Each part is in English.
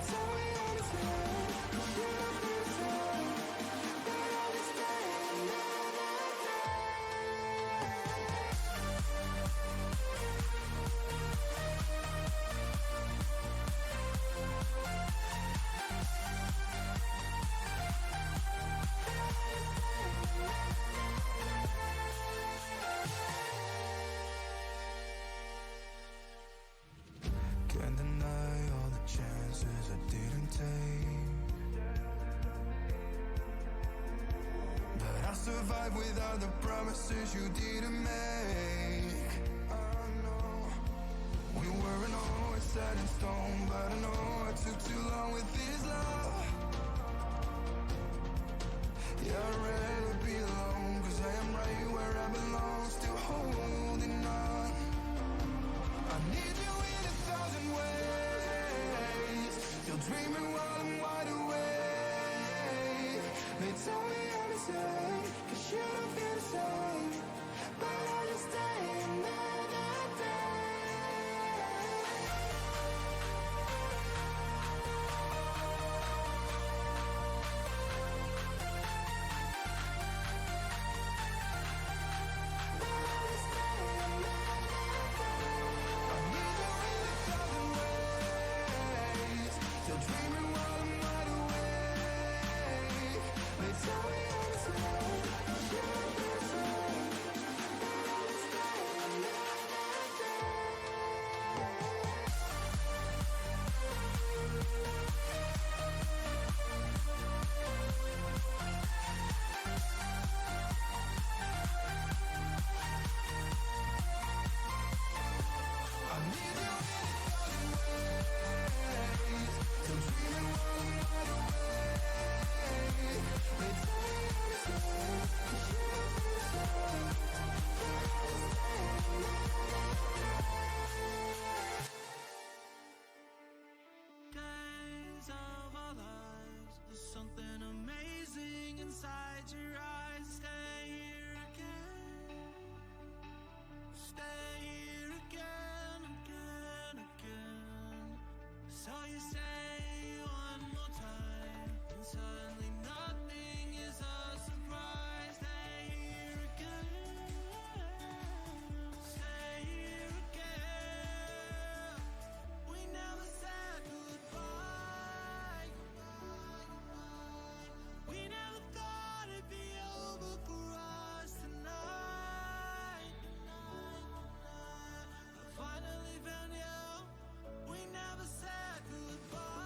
tell me anything, 'cause you don't feel the same. But I'll just stay another day. Can't deny all the chances I didn't take, but I survived without the promises you didn't make. I know we weren't always set in stone, but I know I took too long with this love. Yeah, I'd rather be alone, 'cause I am right where I belong, still holding on. I need you in 1,000 ways, still dreaming while I'm wide awake. They tell me I'm insane, 'cause you don't feel the same. But I'll just stay another day. Days of our lives, there's something amazing inside your eyes. Stay here again, stay here again, again, again. So you say one more time, and suddenly nothing is a surprise. Stay here again, stay here again. We never said goodbye. We never thought it'd be over for us tonight. But finally found you. We never said goodbye.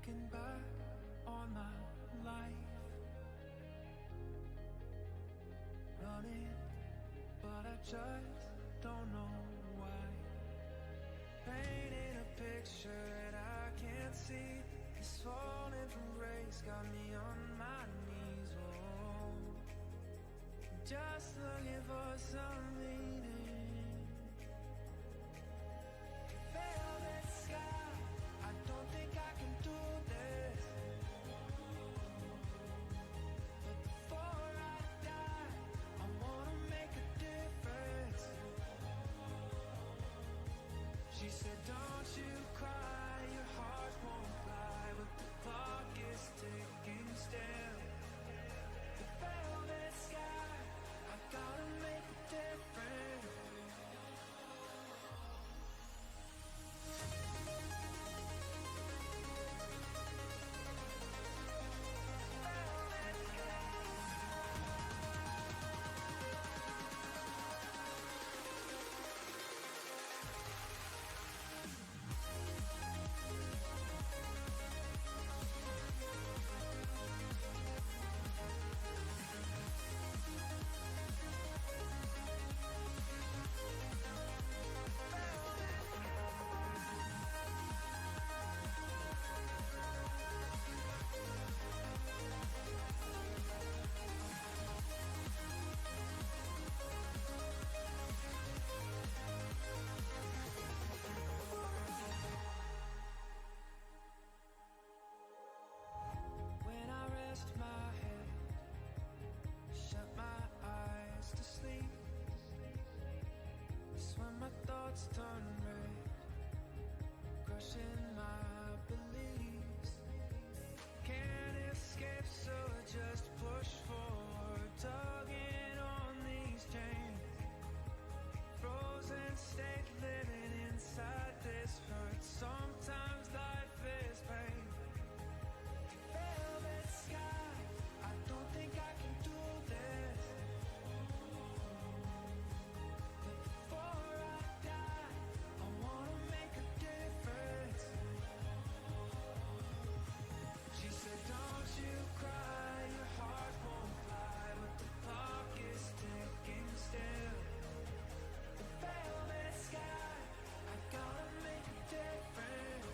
Thinking back on my life, running, but I just don't know why. Painting a picture that I can't see. This falling from grace got me on my knees. Oh, just looking for some meaning. Velvet sky, I don't think I can do this. But before I die, I wanna make a difference. She said, don't you cry, your heart won't fly, but the clock is ticking still. The velvet sky, I gotta make a difference. When I rest my head, shut my eyes to sleep, it's when my thoughts turn red, crushing my beliefs. Can't escape, so I just push forward, tugging on these chains. Frozen state, living inside this hurt. Sometimes life is pain. Velvet sky, I don't think I can do this. But before I die, I wanna make a difference. She said, don't you cry, your heart won't fly, but the clock is ticking still. The velvet sky, I gotta make a difference.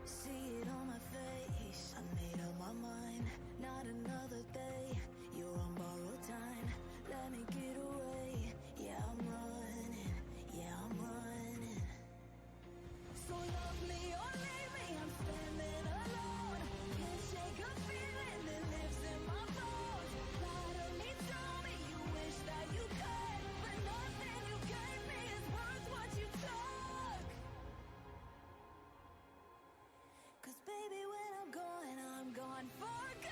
See it on my face, I made up my mind. Not another day, you're on borrowed time. Let me get away, yeah I'm running, yeah I'm running. So love me or leave me, I'm standing alone. Can't shake a feeling that lives in my bones. Lie to me, tell me you wish that you could, but nothing you gave me is worth what you took. 'Cause baby, when I'm gone for good.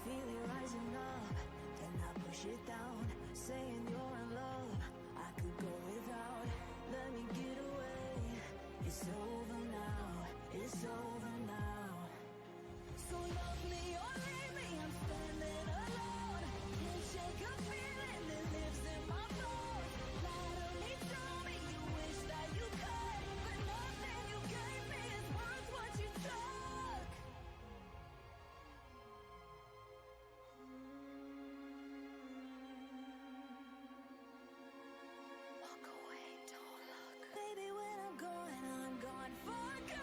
feel it rising up, then I push it down, saying you're in love. I could go without, let me get away. It's over now, it's over now. So love me or leave me, I'm standing alone. Can't shake a feeling that lives in my bones. Lie to me, tell me you wish that you could, but nothing you gave me is worth what you took. Walk away, don't look. Baby, when I'm gone for good.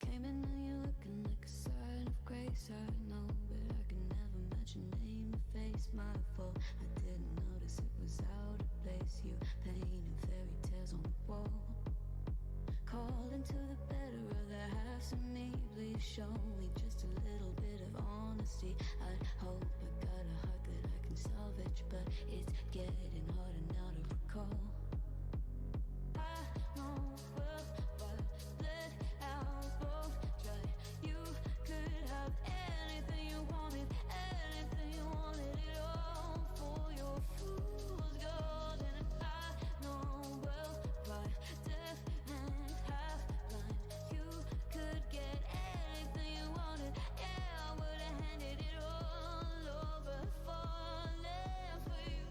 Came in and you're looking like a sign of grace. I know, but I can never match your name or face. My fault, I didn't notice it was out of place. You painting fairy tales on the wall, calling to the better of the halves of me. Please show me just a little bit of honesty. I'd hope I got a heart that I can salvage, but it's getting harder now to recall. I know well, but let out both try. You could have anything you wanted it all for your fool's gold. And I know well, by deaf and half blind, you could get anything you wanted. Yeah, I would have handed it all over, falling for you.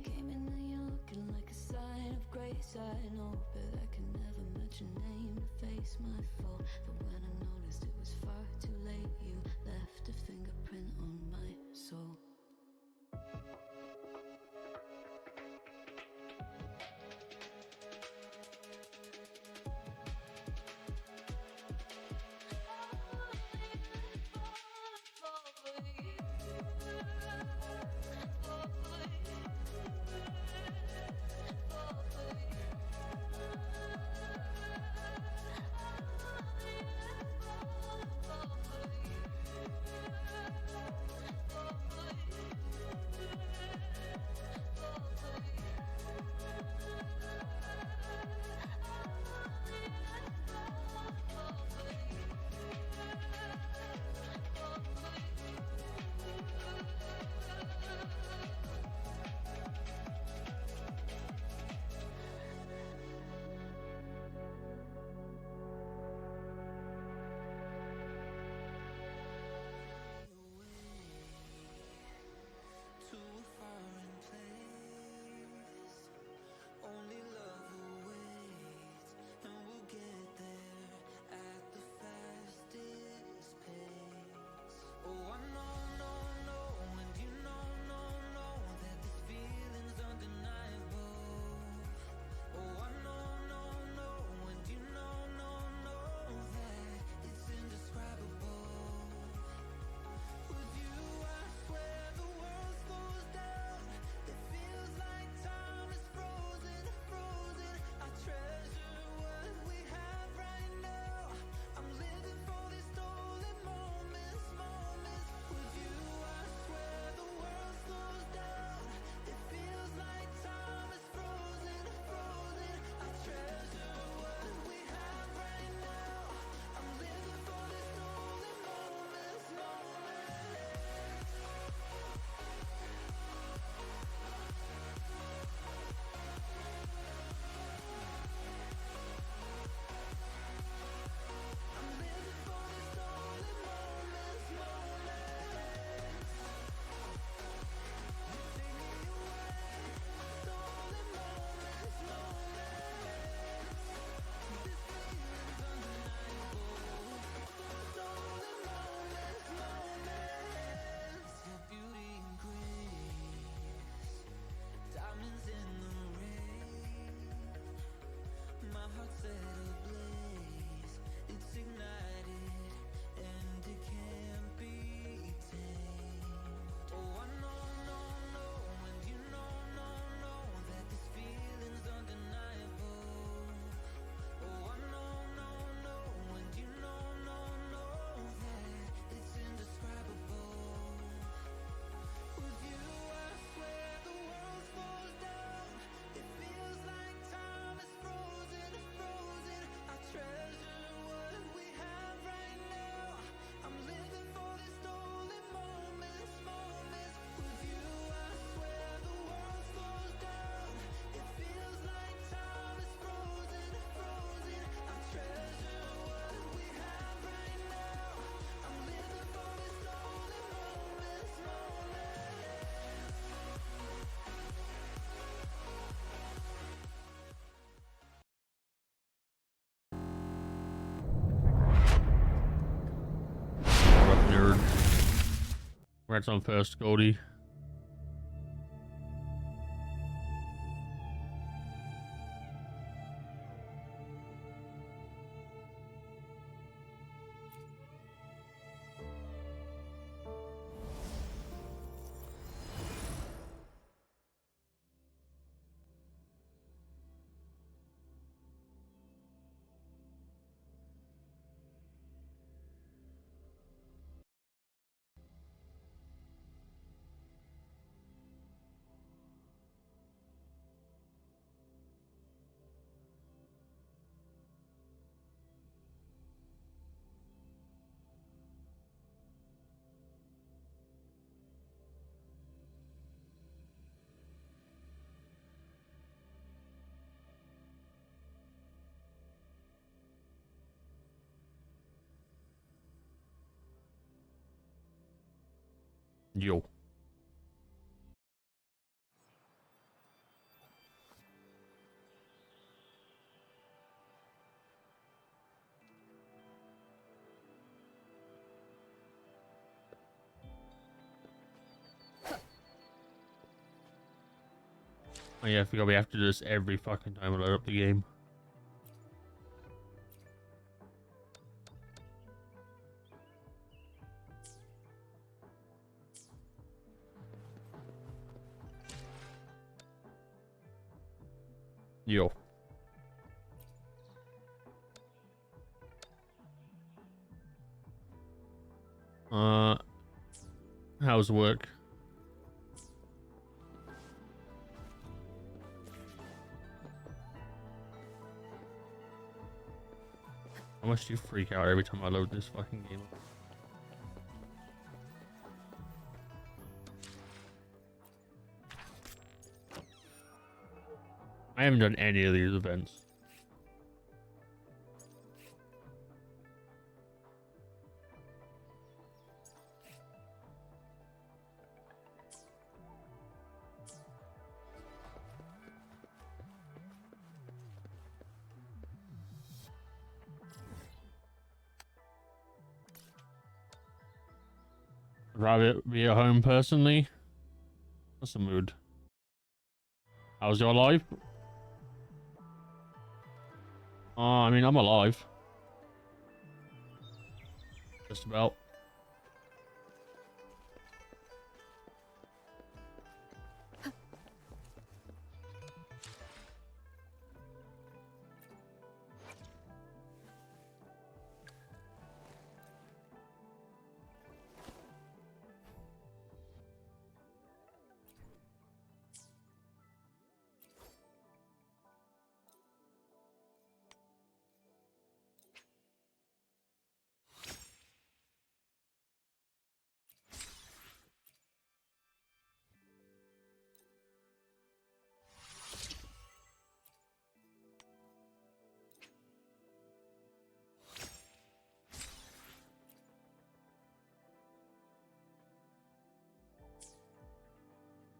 Came in and you're looking like a sign of grace. I know, but I can never match your name to face. My fault, but when I noticed it was far too late, you left a fingerprint on my soul. Congrats on first, Goldie. Yo. Oh yeah, I forgot we have to do this every fucking time we load up the game. Yo. How's work? How much do you freak out every time I load this fucking game up? I haven't done any of these events. I'd rather be at home personally. What's the mood? How's your life? I mean, I'm alive. Just about.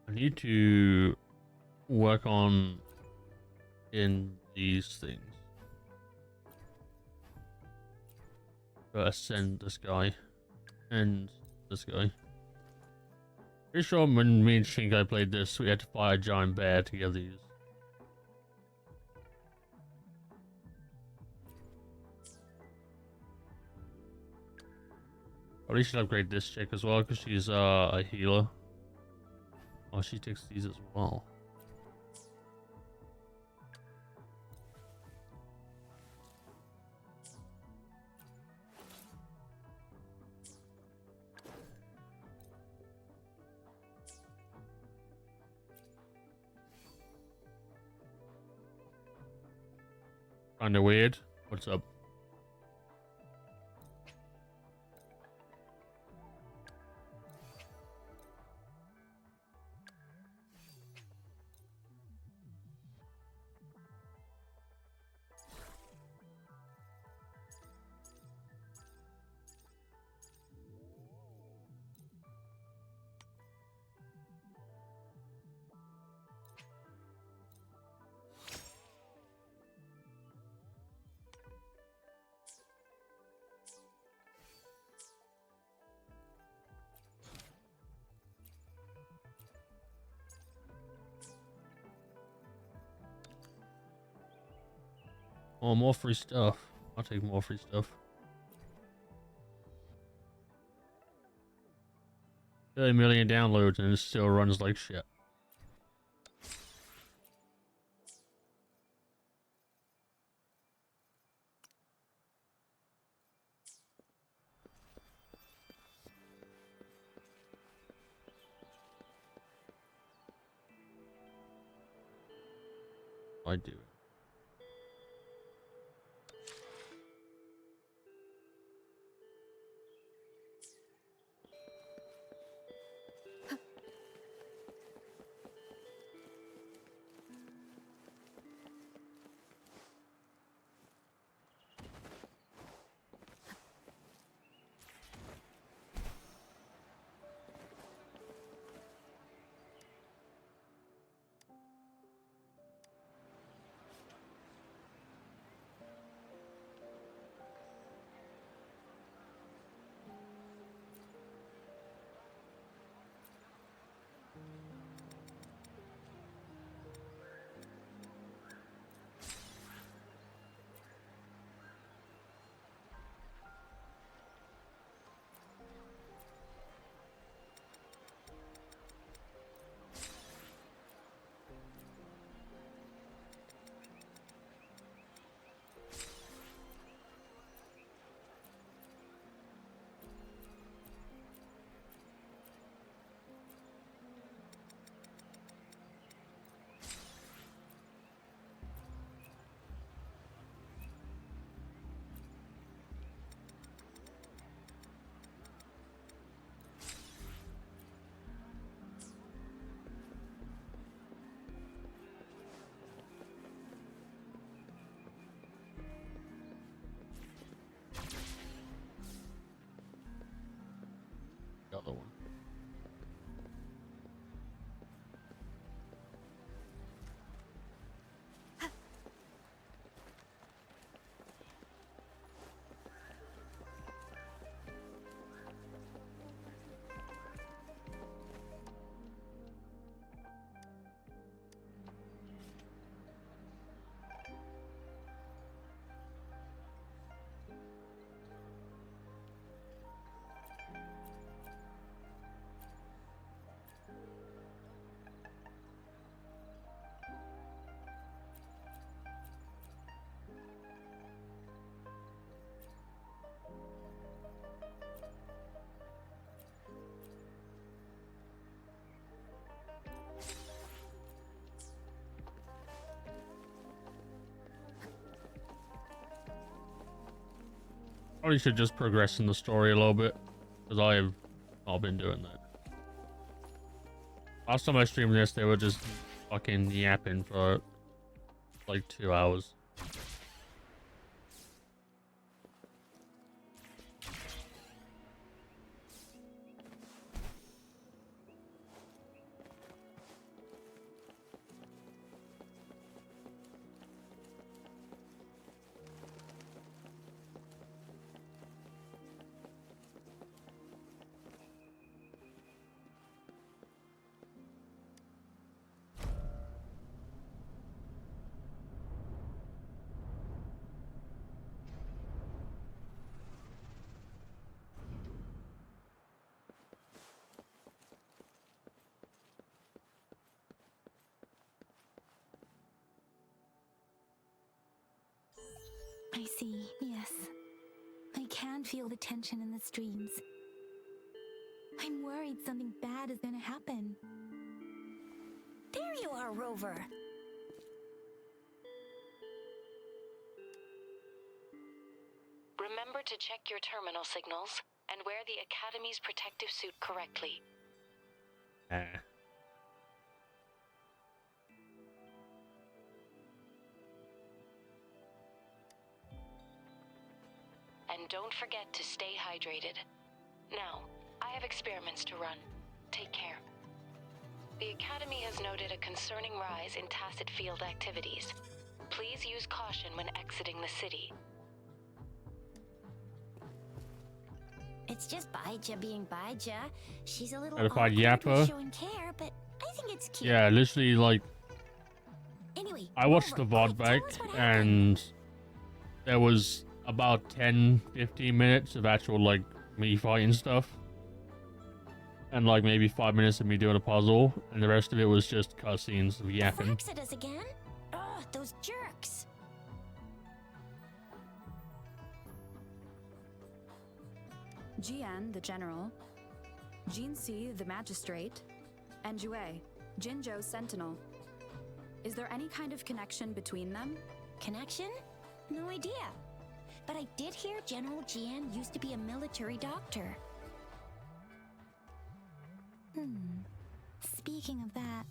I need to work on in these things. Ascend this guy and this guy. Pretty sure when me and Shinkai played this, we had to fight a giant bear to get these. Probably should upgrade this chick as well because she's a healer. Oh, she takes these as well. Kinda weird. What's up? Oh, more free stuff. I'll take more free stuff. 30 million downloads and it still runs like shit. I do. The other one. Probably should just progress in the story a little bit, because I have not been doing that. Last time I streamed this, they were just fucking yapping for like 2 hours. I see, yes. I can feel the tension in the streams. I'm worried something bad is gonna happen. There you are, Rover! Remember to check your terminal signals and wear the Academy's protective suit correctly. And don't forget to stay hydrated. Now, I have experiments to run. Take care. The Academy has noted a concerning rise in tacit field activities. Please use caution when exiting the city. It's just Baija being Baija. She's a little Certified awkward yapper. with showing care, but I think it's cute. Yeah, literally, like, Anyway, I watched the Rover, VOD tell back, us what happened. and there was about 10-15 minutes of actual like me fighting stuff, and like maybe 5 minutes of me doing a puzzle, and the rest of it was just cutscenes of yapping. Fox at us again? Ugh, those jerks. Jian, the general, Jinxi, the magistrate, and Jue, Jinzhou's sentinel. Is there any kind of connection between them? Connection? No idea. But I did hear General Jian used to be a military doctor. Speaking of that,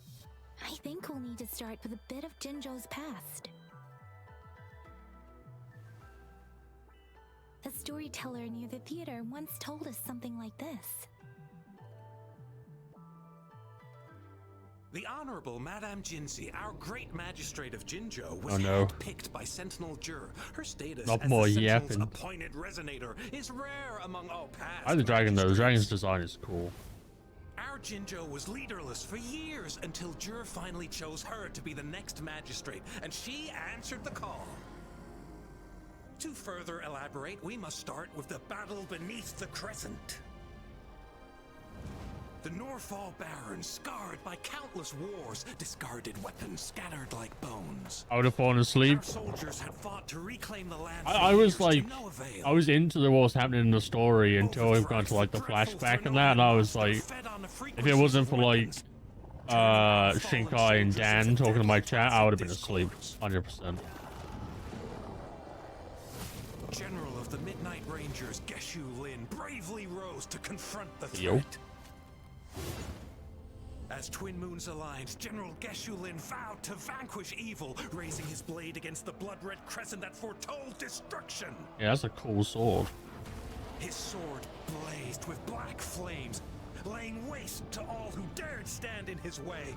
I think we'll need to start with a bit of Jinzhou's past. A storyteller near the theater once told us something like this. The Honorable Madame Jinxi, our great magistrate of Jinzhou, was Oh, no. handpicked by Sentinel Jur. Her status Not as more the Sentinel's yapping. appointed resonator is rare among all past I like the dragon though. The dragon's magistrates. design is cool. Our Jinzhou was leaderless for years until Jur finally chose her to be the next magistrate, and she answered the call. To further elaborate, we must start with the battle beneath the crescent. The Norfall Barons, scarred by countless wars, discarded weapons scattered like bones. I would have fallen asleep. Our soldiers had fought to reclaim the land. I for was years to like, no avail. I was into what was happening in the story until we've gone to like the flashback and that, and I was like, if it wasn't for like Shinkai and Dan talking to my chat, I would have been asleep 100%. General of the Midnight Rangers, Geshu Lin, bravely rose to confront the Yo. threat. As Twin Moons aligned, General Geshu Lin vowed to vanquish evil, raising his blade against the blood-red crescent that foretold destruction. Yeah, that's a cool sword. His sword blazed with black flames, laying waste to all who dared stand in his way.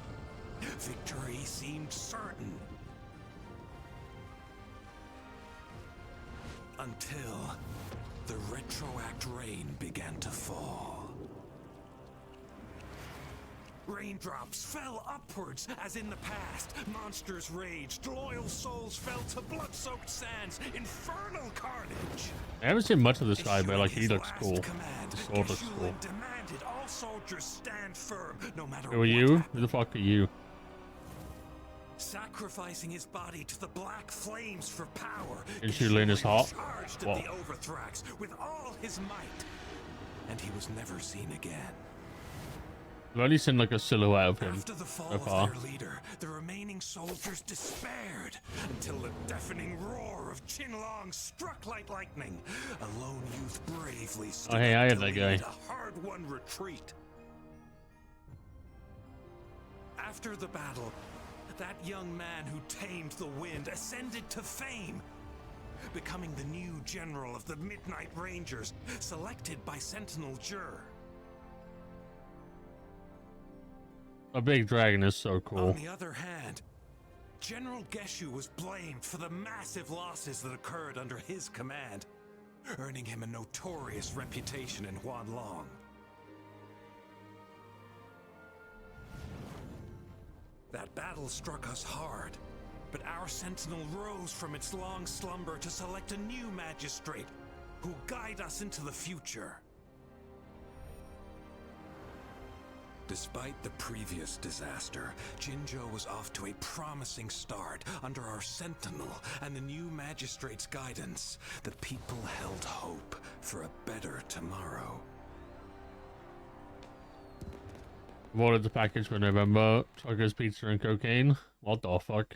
Victory seemed certain. Until the retroact rain began to fall. Raindrops fell upwards as in the past. Monsters raged, loyal souls fell to blood-soaked sands, infernal carnage. I haven't seen much of this guy, but Issuing like he his looks last cool. command, The sword looks Geshu cool. Lin demanded all soldiers stand firm, no matter Who are what you? happened. Who the fuck are you? Sacrificing his body to the black flames for power, Geshu Lin is hot. charged What? at the Overthrax with all his might, and he was never seen again. I've only seen like a silhouette of him After the fall so of far. their leader, the remaining soldiers despaired until the deafening roar of Qinlong struck like lightning. A lone youth bravely stood Oh, hey, up I to had that lead guy. a hard-won retreat. After the battle, that young man who tamed the wind ascended to fame, becoming the new general of the Midnight Rangers, selected by Sentinel Jur. A big dragon is so cool. On the other hand, General Geshu was blamed for the massive losses that occurred under his command, earning him a notorious reputation in Huanlong. That battle struck us hard, but our sentinel rose from its long slumber to select a new magistrate who'll guide us into the future. Despite the previous disaster, Jinzhou was off to a promising start under our sentinel and the new magistrate's guidance. The people held hope for a better tomorrow. Ordered the package for November. Truckers, pizza, and cocaine. What the fuck?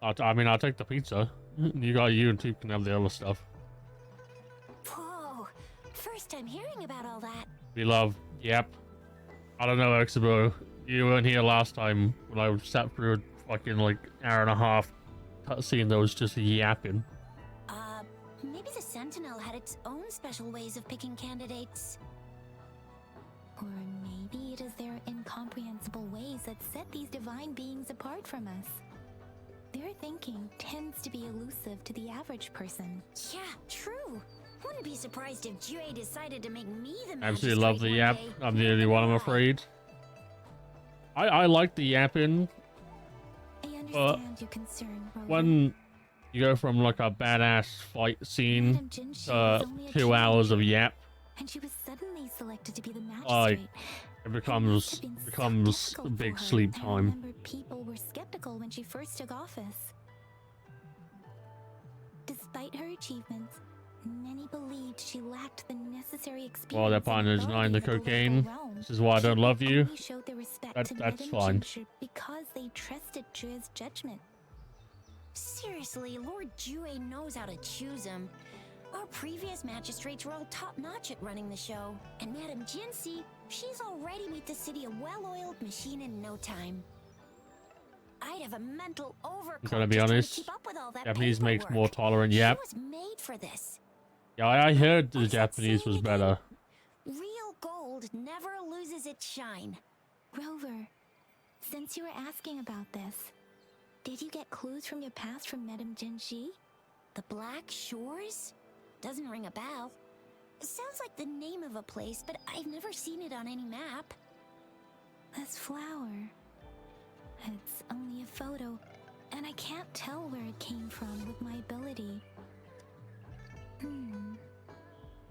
I mean, I'll take the pizza. You and two can have the other stuff. Whoa, first time hearing about all that. We love. Yep. I don't know, Exabo. You weren't here last time when I sat through a fucking like hour and a half cutscene that was just yapping. Maybe the Sentinel had its own special ways of picking candidates. Or maybe it is their incomprehensible ways that set these divine beings apart from us. Their thinking tends to be elusive to the average person. Yeah, true. Wouldn't be surprised if Jue decided to make me the magistrate. Absolutely love the one yap. day. I'm the only one, I'm afraid. I like the yapping. I understand your concern, Roland. When You go from like a badass fight scene Madame Jinshi to was only a 2 hours of yap. and she was suddenly selected to be the magistrate. Like, it It becomes must have been so becomes difficult big for her. sleep I time. remember people were skeptical when she first took office. Despite her achievements, many believed she lacked the necessary experience. While their and partner is authority denying the in political cocaine. realm. This is why I don't She love you. only showed their respect to That's Madame fine. Jinshi because they trusted Jue's judgment. Seriously, Lord Jue knows how to choose him. Our previous magistrates were all top-notch at running the show. And Madame Jinsi, she's already made the city a well-oiled machine in no time. I'd have a mental overcoat I'm gonna be just trying to honest, keep up with all that Japanese makes paperwork. more tolerant yap. She was made for this. Yeah, I heard the What's that Japanese saying was again? better. Real gold never loses its shine. Rover, since you were asking about this, did you get clues from your past from Madame Jinshi? The Black Shores? Doesn't ring a bell. It sounds like the name of a place, but I've never seen it on any map. This flower. It's only a photo, and I can't tell where it came from with my ability.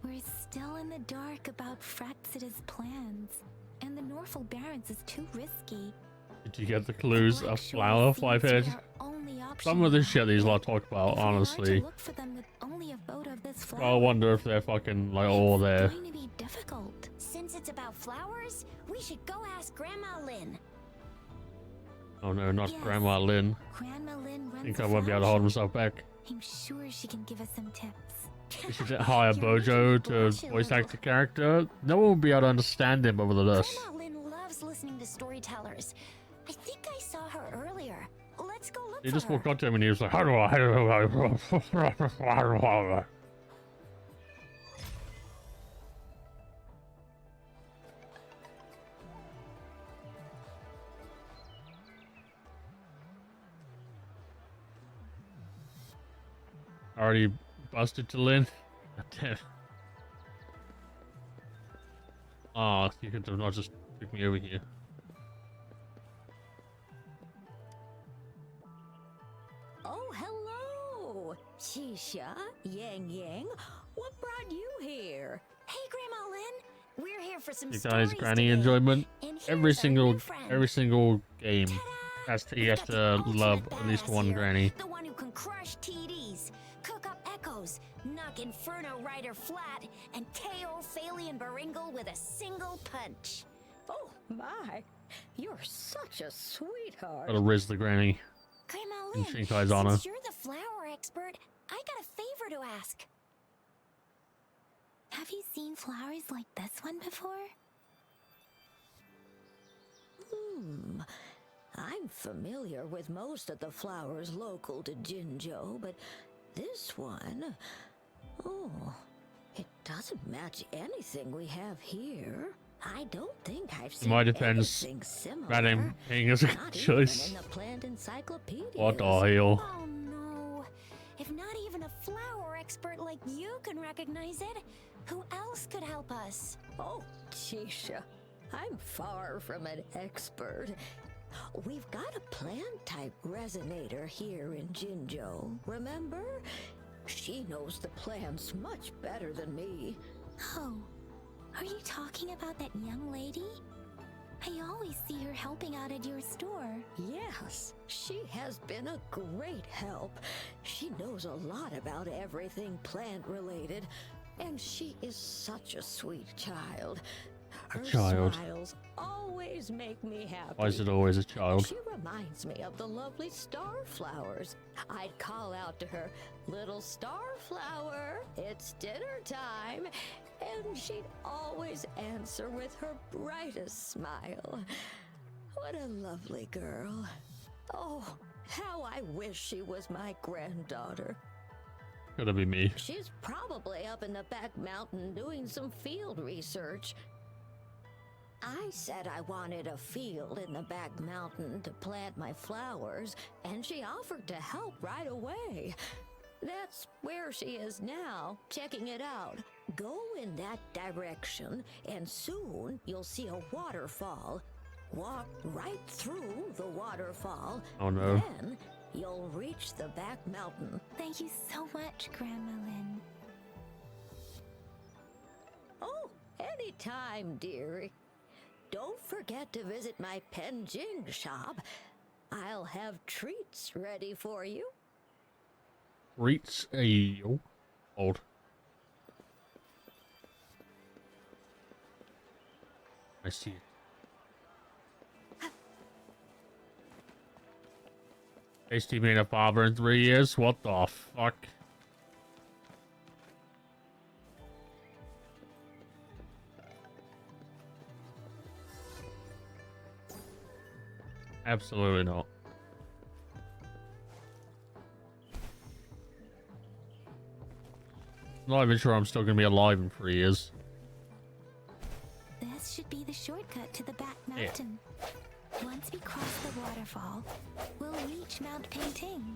We're still in the dark about Fraxida's plans, and the Norfolk Barrens is too risky. Did you get the clues? Black A Shore flower, seems 5 to be head. our only option Some of this now. shit these lot talk about, If we are honestly. to look for them with only a photo of this flower, I wonder if they're fucking like all it's there. going to be difficult. Since it's about flowers, we should go ask Grandma Lynn. Oh no, not Yes. Grandma Lynn. Grandma Lynn I runs think a I won't be able to flower hold shop. myself back. I'm sure she can give us some tips. We should hire You're making me Bojo to blush a voice little. act the character. No one will be able to understand him other than us. Grandma Lynn loves listening to storytellers. I think I saw her earlier. Let's go look He for just her. walked up to him and he was like, how do I? Already busted to Lynn. Damn. Oh, you could have not just took me over here. Oh, hello! Shisha, Yang Yang, what brought you here? Hey, Grandma Lynn. We're here for some You stories guys, granny today. enjoyment. And here's Every our new friend. single game Ta-da! has to, he We've has got the to ultimate love at least badass one here. granny. The one who can crush TDs, cook up echoes, knock Inferno Rider flat, and KO Phalian Baringle with a single punch. Oh, my. You're such a sweetheart. Gotta riz the granny. Grandma In Lynn, Shinkai's honor. since you're the flower expert, I got a favor to ask. Have you seen flowers like this one before? I'm familiar with most of the flowers local to Jinzhou, but this one... Oh, it doesn't match anything we have here. I don't think I've seen my defense, anything similar. Granny Ping is a good Not choice. even in the plant encyclopedia. What the hell? Oh no. If not even a flower expert like you can recognize it, who else could help us? Oh, Chisha, I'm far from an expert. We've got a plant-type resonator here in Jinzhou, remember? She knows the plants much better than me. Oh, are you talking about that young lady? I always see her helping out at your store. Yes, she has been a great help. She knows a lot about everything plant-related, and she is such a sweet child. Her child. smiles always make me happy. Why is it always a child? She reminds me of the lovely starflowers. I'd call out to her, "Little starflower, it's dinner time," and she'd always answer with her brightest smile. What a lovely girl. Oh, how I wish she was my granddaughter. Gotta be me. She's probably up in the back mountain doing some field research. I said I wanted a field in the back mountain to plant my flowers, and she offered to help right away. That's where she is now, checking it out. Go in that direction, and soon you'll see a waterfall. Walk right through the waterfall. Oh no. Then you'll reach the back mountain. Thank you so much, Grandma Lynn. Oh, anytime, dearie. Don't forget to visit my Penjing shop. I'll have treats ready for you. Treats? Ayo. Old. I see it. Tasty made a father in 3 years? What the fuck? Absolutely not. Not even sure I'm still gonna be alive in 3 years. This should be the shortcut to the back mountain. Once we cross the waterfall, we'll reach Mount Painting.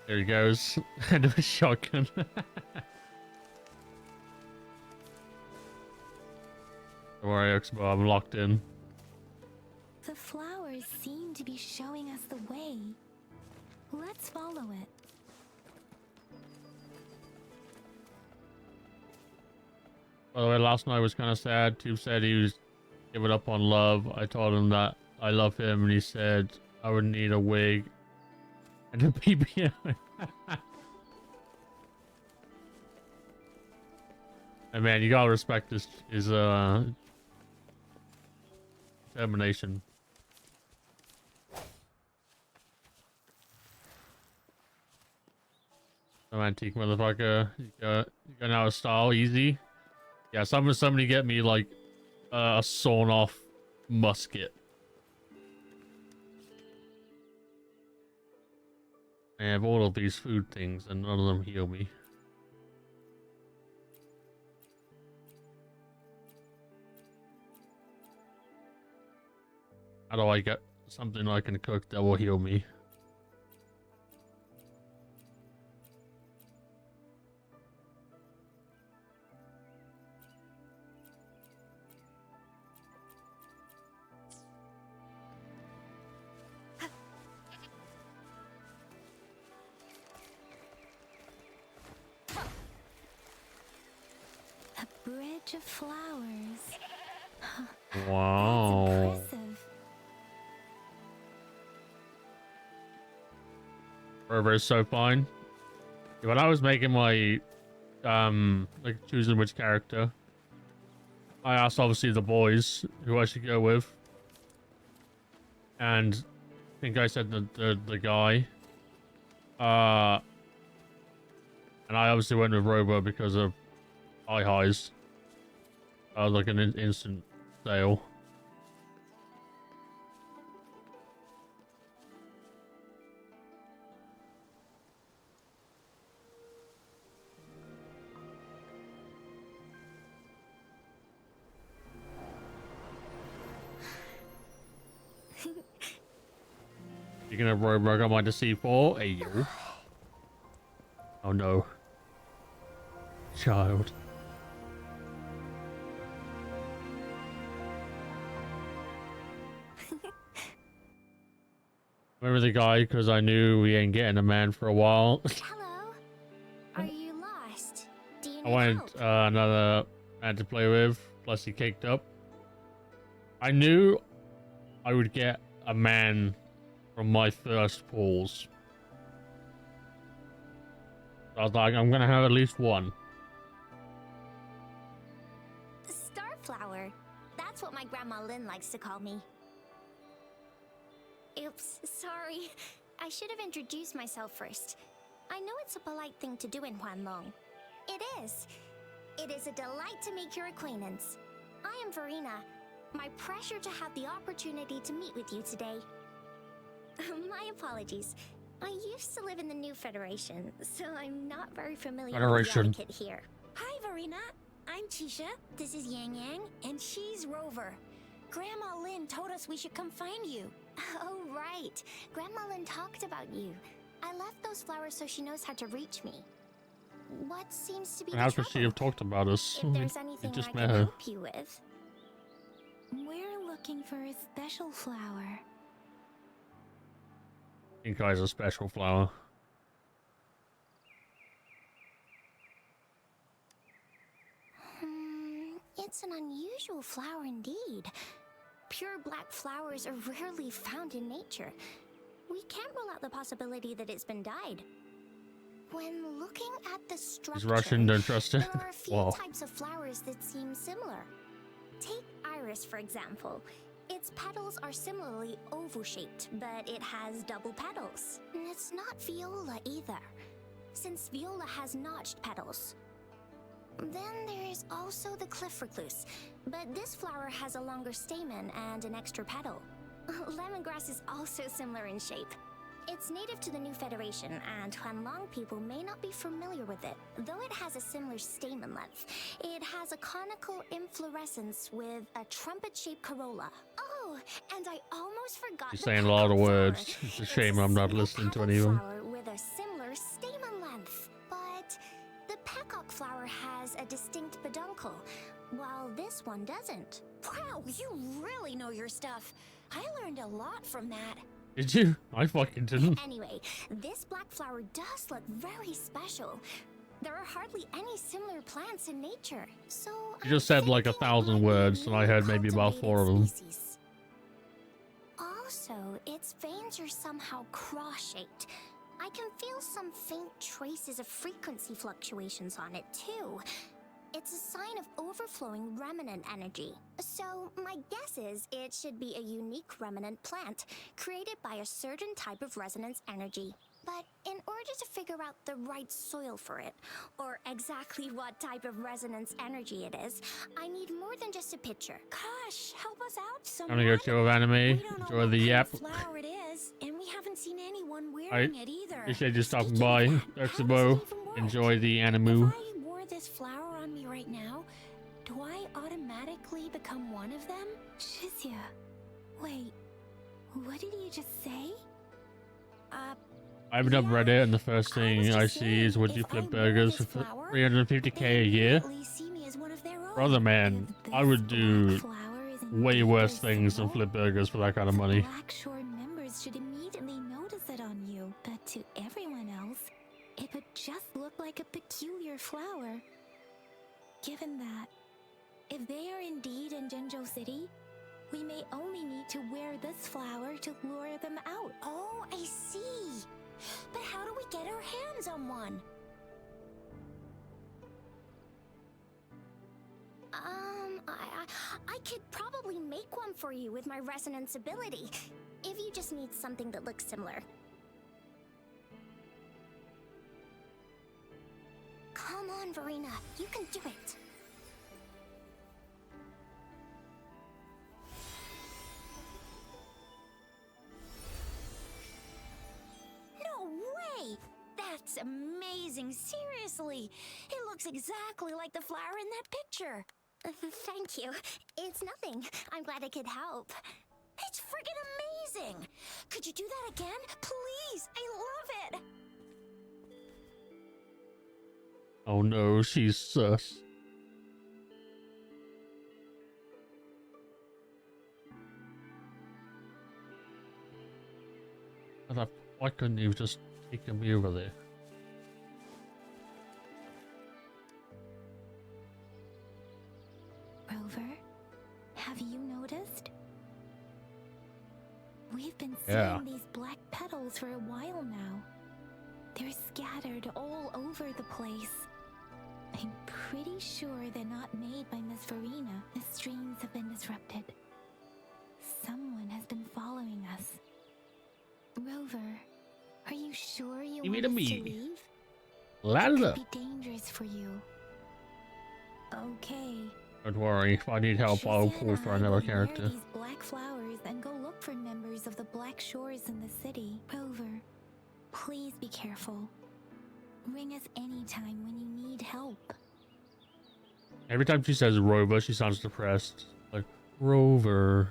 There he goes. And a shotgun. Don't worry, Oxbow, I'm locked in. The flowers seem to be showing us the way. Let's follow it. By the way, last night was kind of sad. Tube said he was giving up on love. I told him that I love him, and he said I would need a wig and a BBL. And man, you gotta respect his determination. Some antique motherfucker. You got out of style, easy. Yeah, somebody get me like a sawn off musket. I have all of these food things and none of them heal me. How do I get something I can cook that will heal me? A bridge of flowers. Wow. That's impressive. River's so fine. Yeah, when I was making my like choosing which character, I asked obviously the boys who I should go with. And I think I said the guy. And I obviously went with Robo because of eye highs. I was like an instant sale. Speaking of Robo, I'm on to C4. Hey, you. Oh no. Child. Remember the guy because I knew we ain't getting a man for a while. Hello? Are you lost? Do you I need wanted help? another man to play with, plus he caked up. I knew I would get a man from my first pulls. I was like, I'm gonna have at least one. Starflower. That's what my Grandma Lynn likes to call me. Oops, sorry. I should have introduced myself first. I know it's a polite thing to do in Huanlong. It is. It is a delight to make your acquaintance. I am Verena. My pleasure to have the opportunity to meet with you today. My apologies. I used to live in the New Federation, so I'm not very familiar with the etiquette here. Hi, Verena. I'm Tisha. This is Yang Yang, and she's Rover. Grandma Lynn told us we should come find you. Oh, right. Grandma Lynn talked about you. I left those flowers so she knows how to reach me. what seems to be And the how could she trouble? have talked about us? If there's anything I just can met her. help you with. We're looking for a special flower. Pink Eye's a special flower. It's an unusual flower indeed. Pure black flowers are rarely found in nature. We can't rule out the possibility that it's been dyed. When looking at the structure, He's Russian, don't trust it. there are a few Wow. types of flowers that seem similar. Take iris, for example. Its petals are similarly oval-shaped, but it has double petals. And it's not viola either, since viola has notched petals. Then there is also the cliff recluse, but this flower has a longer stamen and an extra petal. Lemongrass is also similar in shape. It's native to the New Federation, and Huanlong people may not be familiar with it. Though it has a similar stamen length, it has a conical inflorescence with a trumpet-shaped corolla. Oh, and I almost forgot He's the saying a lot of peacock words. flower. It's a It's shame I'm not single listening to petal any of them. flower with a similar stamen length. But the peacock flower has a distinct peduncle, while this one doesn't. Wow, you really know your stuff. I learned a lot from that. Did you? I fucking didn't. Anyway, this black flower does look very special. There are hardly any similar plants in nature, so You just said like 1,000 words, and I heard maybe about 4 of them. species. Also, its veins are somehow cross-shaped. I can feel some faint traces of frequency fluctuations on it too. It's a sign of overflowing remnant energy. So my guess is it should be a unique remnant plant created by a certain type of resonance energy. But in order to figure out the right soil for it, or exactly what type of resonance energy it is, I need more than just a picture. Gosh, help us out, I'm someone. gonna go to anime. We don't know Enjoy what the kind yap. of flower it is, and we haven't seen anyone I wearing it either. appreciate you stopping Speaking by. of that, That's how the does it bow. even work? Enjoy the If anime. I wore this flower on me right now, do I automatically become one of them? Shizia, wait, what did you just say? I haven't read it, and the first thing I see is would you flip burgers for 350k a year? Brother man, I would do way worse things than flip burgers for that kind of money. Blackshore members should immediately notice it on you, but to everyone else, it would just look like a peculiar flower. Given that, if they are indeed in Jinzhou City, we may only need to wear this flower to lure them out. Oh, I see. But how do we get our hands on one? I could probably make one for you with my resonance ability, if you just need something that looks similar. Come on, Verena, you can do it. No way! That's amazing, seriously. It looks exactly like the flower in that picture. Thank you. It's nothing. I'm glad I could help. It's friggin' amazing! Could you do that again? Please, I love it! Oh no, she's sus. Why couldn't you just take me over there? Rover, have you noticed? We've been Yeah. seeing these black petals for a while now. They're scattered all over the place. I'm pretty sure they're not made by Miss Verena. The streams have been disrupted. Someone has been following us. Rover, are you sure you Give me want the us to meat. leave? Ladder. It could be dangerous for you. Okay. Don't worry, if I need help, I'll Shizia call and for I another will character. wear these black flowers and go look for members of the Black Shores in the city. Rover, please be careful. Ring us anytime when you need help. Every time she says Rover, she sounds depressed. Like, Rover.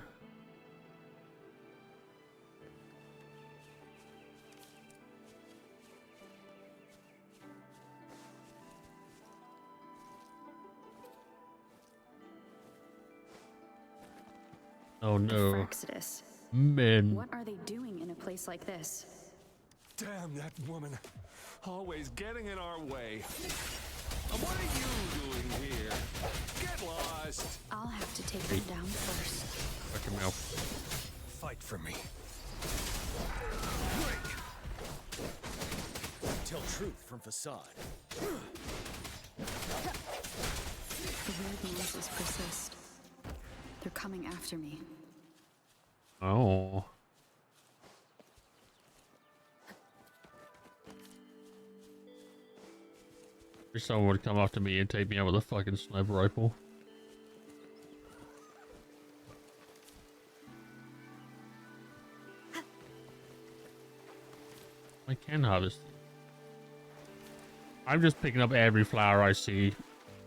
Oh The no. Frexodus. Men. What are they doing in a place like this? Damn that woman. Always getting in our way. What are you doing here? Get lost. I'll have to take them down first. Fuck him out. Fight for me. Tell truth from facade. The weird noises persist. They're coming after me. Oh. Wish someone would come after me and take me out with a fucking sniper rifle. I can harvest. I'm just picking up every flower I see,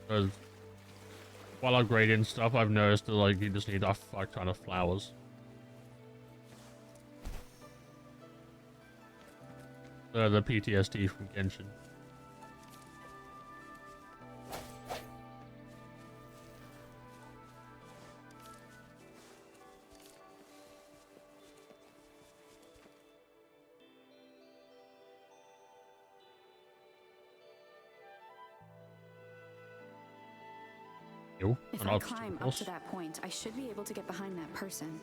because while upgrading stuff, I've noticed that like you just need a fuck ton of flowers. The PTSD from Genshin. If I climb up to that point, I should be able to get behind that person.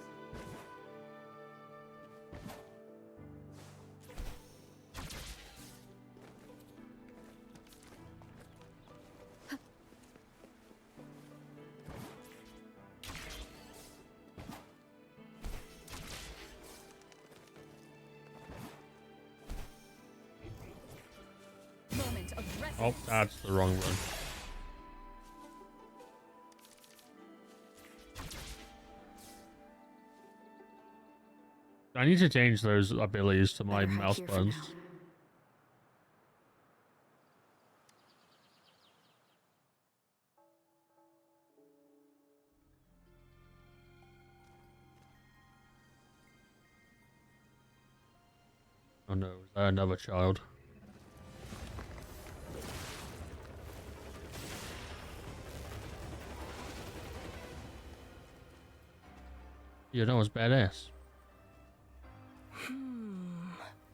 Oh, that's the wrong one. I need to change those abilities to my mouse buttons. Oh no, is that another child? Yeah, that was badass.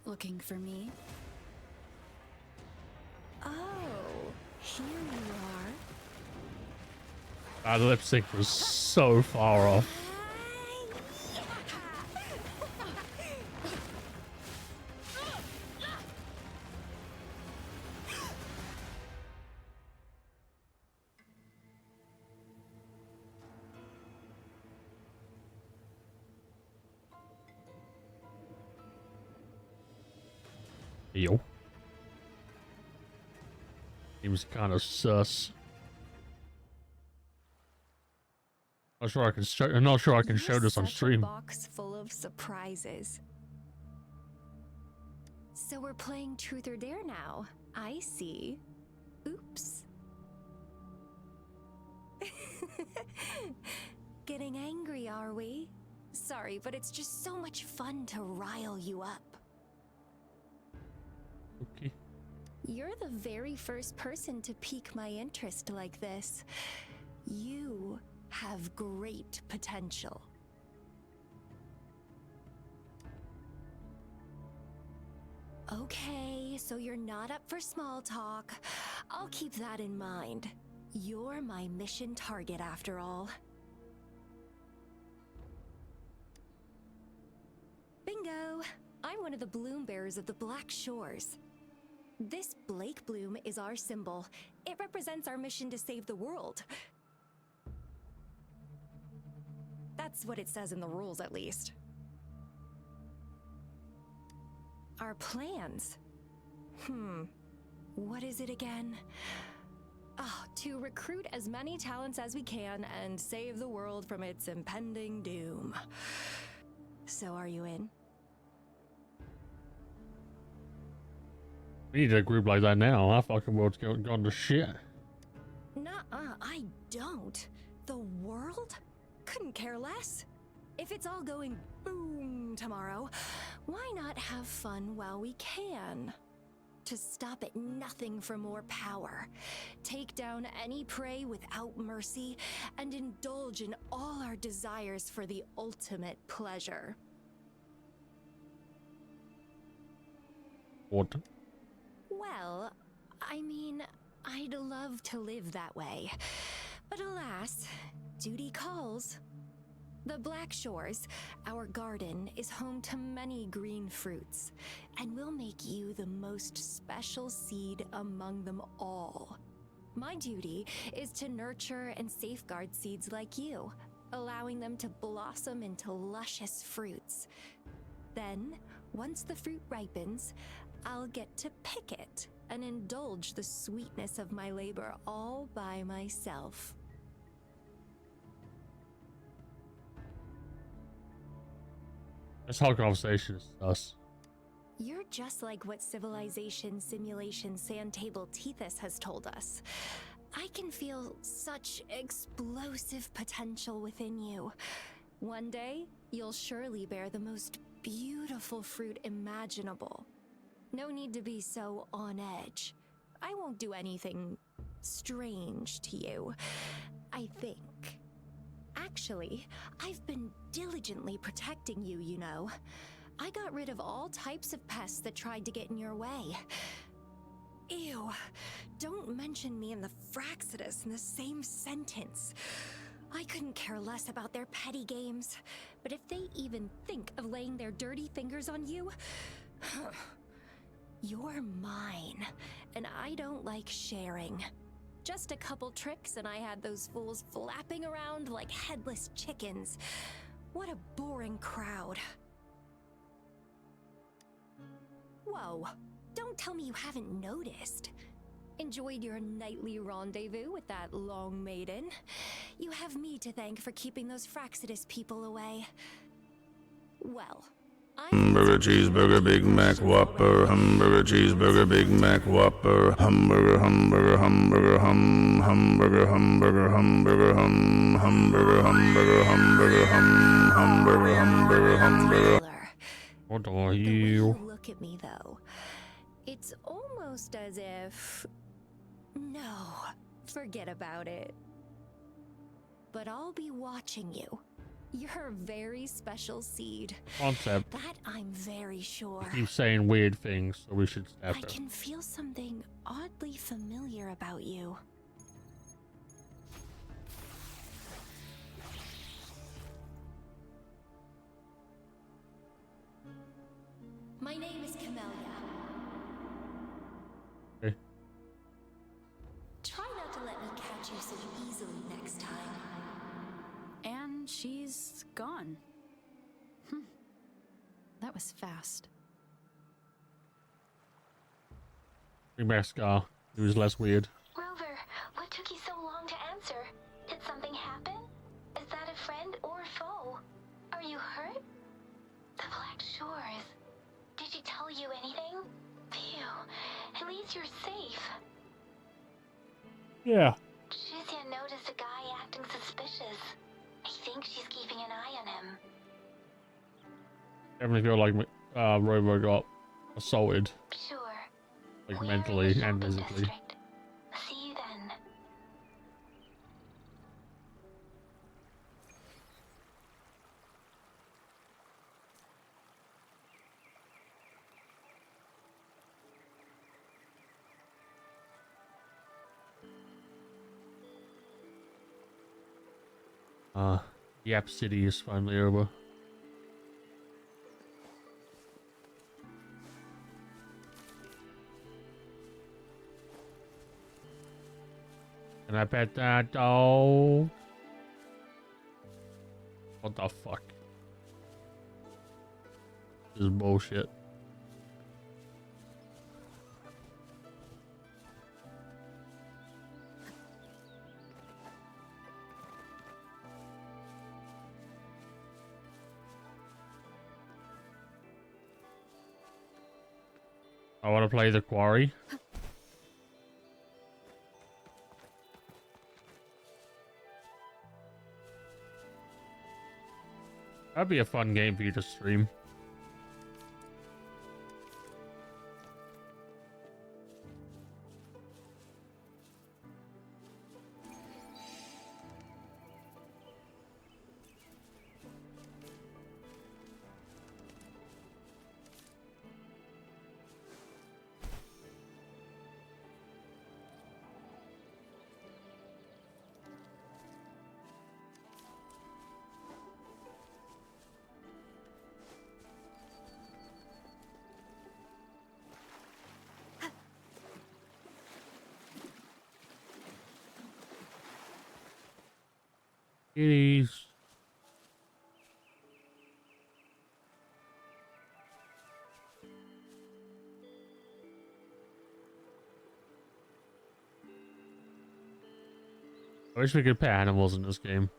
Looking for me? Oh, here you are. That lip sync was so far off. Yo. Seems kind of sus. I'm not sure I can show this on stream. Box full of surprises. So we're playing Truth or Dare now. I see. Oops. Getting angry, are we? Sorry, but it's just so much fun to rile you up. Okay. You're the very first person to pique my interest like this. You have great potential. Okay, so you're not up for small talk. I'll keep that in mind. You're my mission target after all. Bingo! I'm one of the bloom bearers of the Black Shores. This Blake bloom is our symbol. It represents our mission to save the world. That's what it says in the rules, at least. Our plans? What is it again? To recruit as many talents as we can and save the world from its impending doom. So are you in? We need a group like that now. Our fucking world's gone to shit. Nuh-uh, I don't. The world? Couldn't care less. If it's all going boom tomorrow, why not have fun while we can? to stop at nothing for more power, take down any prey without mercy, and indulge in all our desires for the ultimate pleasure. What? Well, I mean, I'd love to live that way. But alas, duty calls. The Black Shores, our garden, is home to many green fruits, and will make you the most special seed among them all. My duty is to nurture and safeguard seeds like you, allowing them to blossom into luscious fruits. Then, once the fruit ripens, I'll get to pick it and indulge the sweetness of my labor all by myself. This whole conversation is sus. You're just like what Civilization Simulation Sandtable Tethys has told us. I can feel such explosive potential within you. One day, you'll surely bear the most beautiful fruit imaginable. No need to be so on edge. I won't do anything strange to you, I think. Actually, I've been diligently protecting you, you know. I got rid of all types of pests that tried to get in your way. Ew, don't mention me and the Fraxidus in the same sentence. I couldn't care less about their petty games, but if they even think of laying their dirty fingers on you, you're mine, and I don't like sharing. Just a couple tricks and I had those fools flapping around like headless chickens. What a boring crowd. Whoa, don't tell me you haven't noticed. Enjoyed your nightly rendezvous with that long maiden. You have me to thank for keeping those Fraxidus people away. Well, Hamburger, cheeseburger, Big Mac, Whopper. Hamburger, cheeseburger, Big Mac, Whopper. Hamburger, hamburger, hamburger, hum. Hamburger, hamburger, hamburger, hum. Hamburger, hamburger, hamburger, hum. Hamburger, hamburger, hamburger. What are the way you? you look at me, though, it's almost as if... No, forget about it. But I'll be watching you. You're a very special seed. Concept. That I'm very sure. Keep saying weird things, so we should stab I her. can feel something oddly familiar about you. My name is Camellia. Okay. Try not to let me catch you so easily next time. And she's gone. That was fast. Bring back Scar. He was less weird. Rover, what took you so long to answer? Did something happen? Is that a friend or foe? Are you hurt? The Black Shores. Did she tell you anything? Phew, at least you're safe. Yeah. Shuzia noticed a guy acting suspicious. I think she's keeping an eye on him. Definitely feel like Rover got assaulted. Sure. Like We're mentally in the and shopping physically. district. See you then. Yap City is finally over. Can I pet that dog? What the fuck? This is bullshit. I want to play the quarry. That'd be a fun game for you to stream. Kitties. I wish we could pet animals in this game.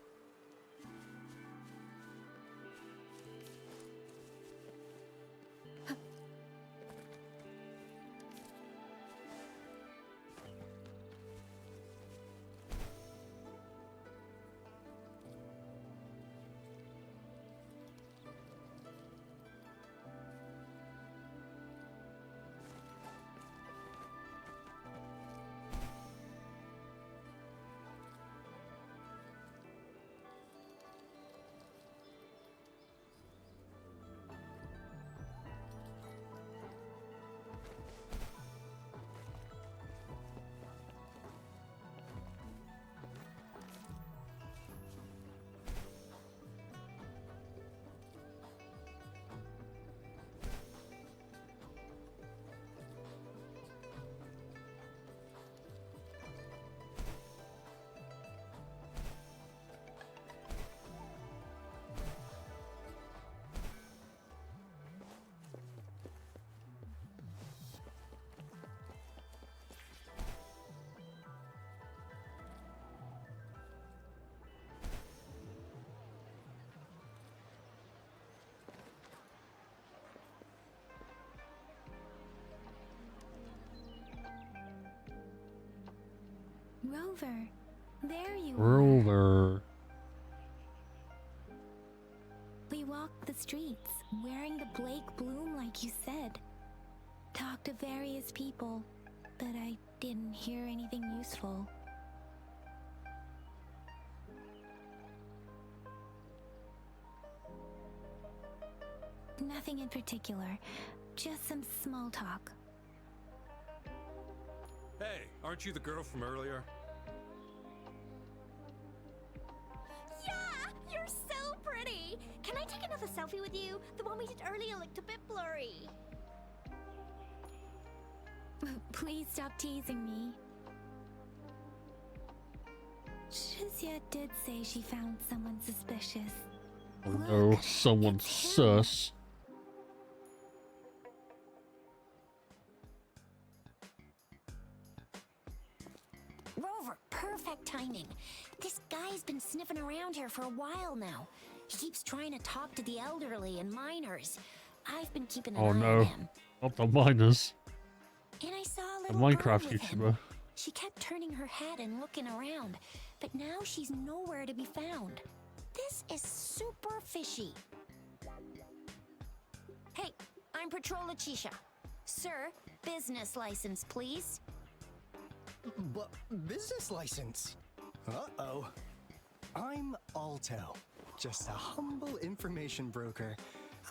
Rover, there you Rover. We walked the streets, wearing the Blake bloom like you said. Talked to various people, but I didn't hear anything useful. Nothing in particular, just some small talk. Hey, aren't you the girl from earlier? Yeah, you're so pretty. Can I take another selfie with you? The one we did earlier looked a bit blurry. Please stop teasing me. Shizia did say she found someone suspicious. Oh no, someone's sus. Rover, perfect timing. This guy's been sniffing around here for a while now. He keeps trying to talk to the elderly and minors. I've been keeping an eye on no, him. not the miners. And I saw a The little girl Minecraft with him. YouTuber. She kept turning her head and looking around, but now she's nowhere to be found. This is super fishy. Hey, I'm Patrol Letitia. Sir, business license, please. But business license? Uh-oh. I'm Alto, just a humble information broker.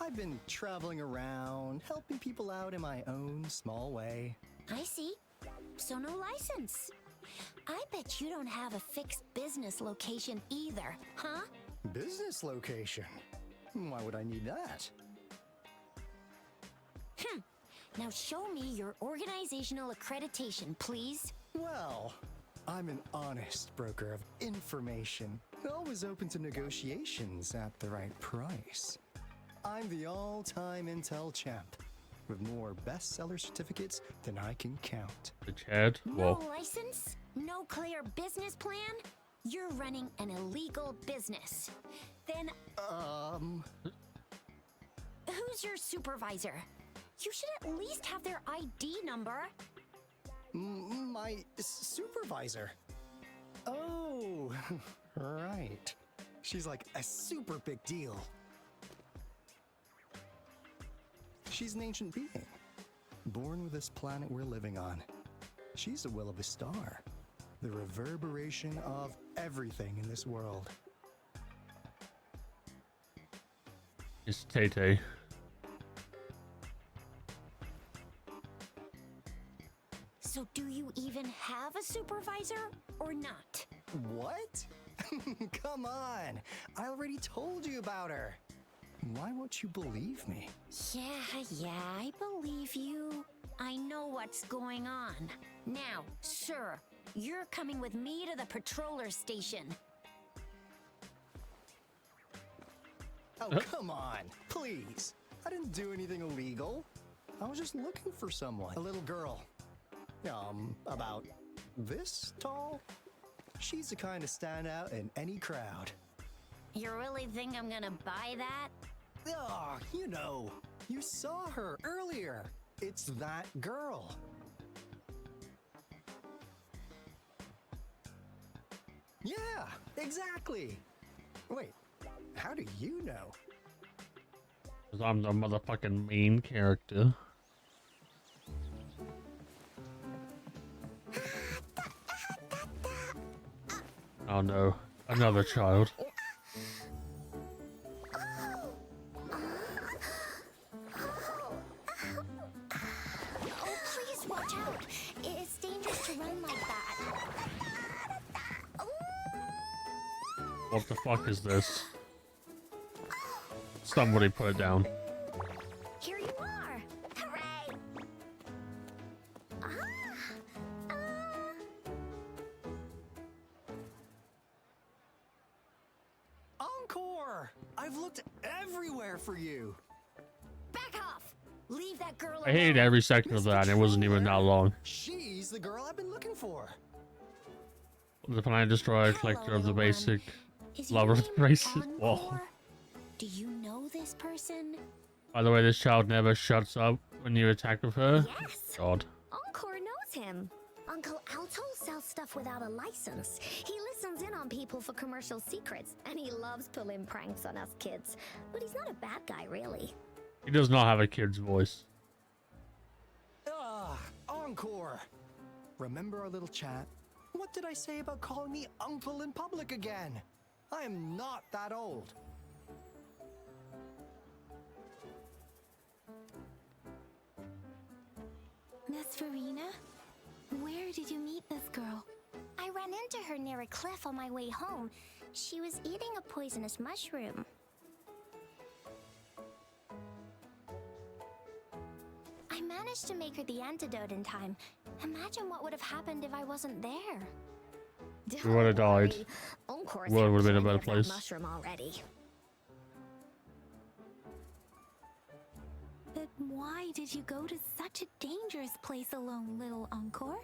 I've been traveling around, helping people out in my own small way. I see. So no license. I bet you don't have a fixed business location either, huh? Business location? Why would I need that? Now show me your organizational accreditation, please. Well, I'm an honest broker of information, always open to negotiations at the right price. I'm the all-time Intel champ, with more bestseller certificates than I can count. The Chad? No Well, license? No clear business plan? You're running an illegal business. Then, who's your supervisor? You should at least have their ID number. My supervisor? Oh, right. She's like a super big deal. She's an ancient being, born with this planet we're living on. She's the will of the star, the reverberation of everything in this world. it's Tay-Tay. So do you even have a supervisor or not? What? Come on! I already told you about her. Why won't you believe me? Yeah, I believe you. I know what's going on. Now, sir, you're coming with me to the patroller station. Oh, come on, please. I didn't do anything illegal. I was just looking for someone. A little girl. About this tall. She's the kind of standout in any crowd. You really think I'm gonna buy that? Ah, you know, you saw her earlier. It's that girl. Yeah, exactly. Wait, how do you know? 'Cause I'm the motherfucking main character. Oh no, another child. Oh, please watch out. It's dangerous to run like that. What the fuck is this? Somebody put it down. Here you are. Hooray! Encore! I've looked everywhere for you. Back off. Leave that girl I hated alone. every second of that, and it wasn't even that long. She's the girl I've been looking for. The Planet Destroyer, collector of the basic, Is your lover of name the races. Whoa. Encore? Do you know this person? By the way, this child never shuts up when you attack with her. Yes. God. Encore knows him. Uncle Alto sells stuff without a license. He listens in on people for commercial secrets, and he loves pulling pranks on us kids. But he's not a bad guy, really. He does not have a kid's voice. Ah, Encore. Remember our little chat? What did I say about calling me uncle in public again? I am not that old. Miss Farina? Where did you meet this girl? I ran into her near a cliff on my way home. She was eating a poisonous mushroom. I managed to make her the antidote in time. Imagine what would have happened if I wasn't there. We would have died. Encore's World would have been a plenty better of that place. mushroom already. But why did you go to such a dangerous place alone, little Encore?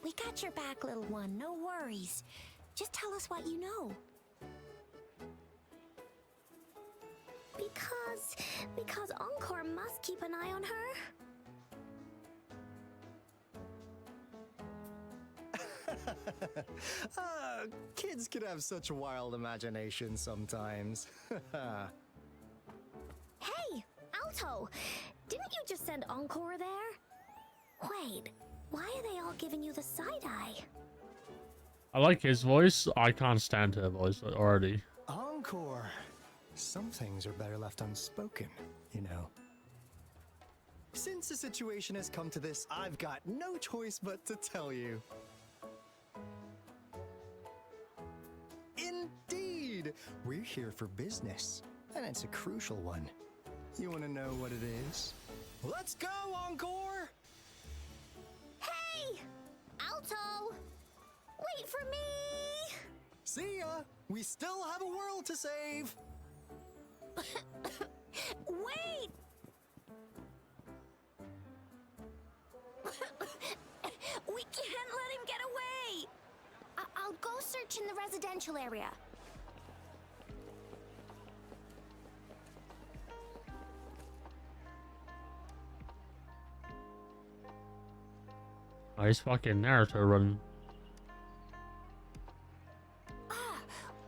We got your back, little one. No worries. Just tell us what you know. Because Encore must keep an eye on her. Kids can have such wild imaginations sometimes. Hey, Alto! Didn't you just send Encore there? Wait, why are they all giving you the side eye? I like his voice. I can't stand her voice already. Encore. Some things are better left unspoken, you know. Since the situation has come to this, I've got no choice but to tell you. Indeed! We're here for business, and it's a crucial one. You want to know what it is? Let's go, Encore! Hey! Alto! Wait for me! See ya! We still have a world to save! Wait! We can't let him get away! I'll go search in the residential area. Nice fucking Naruto run.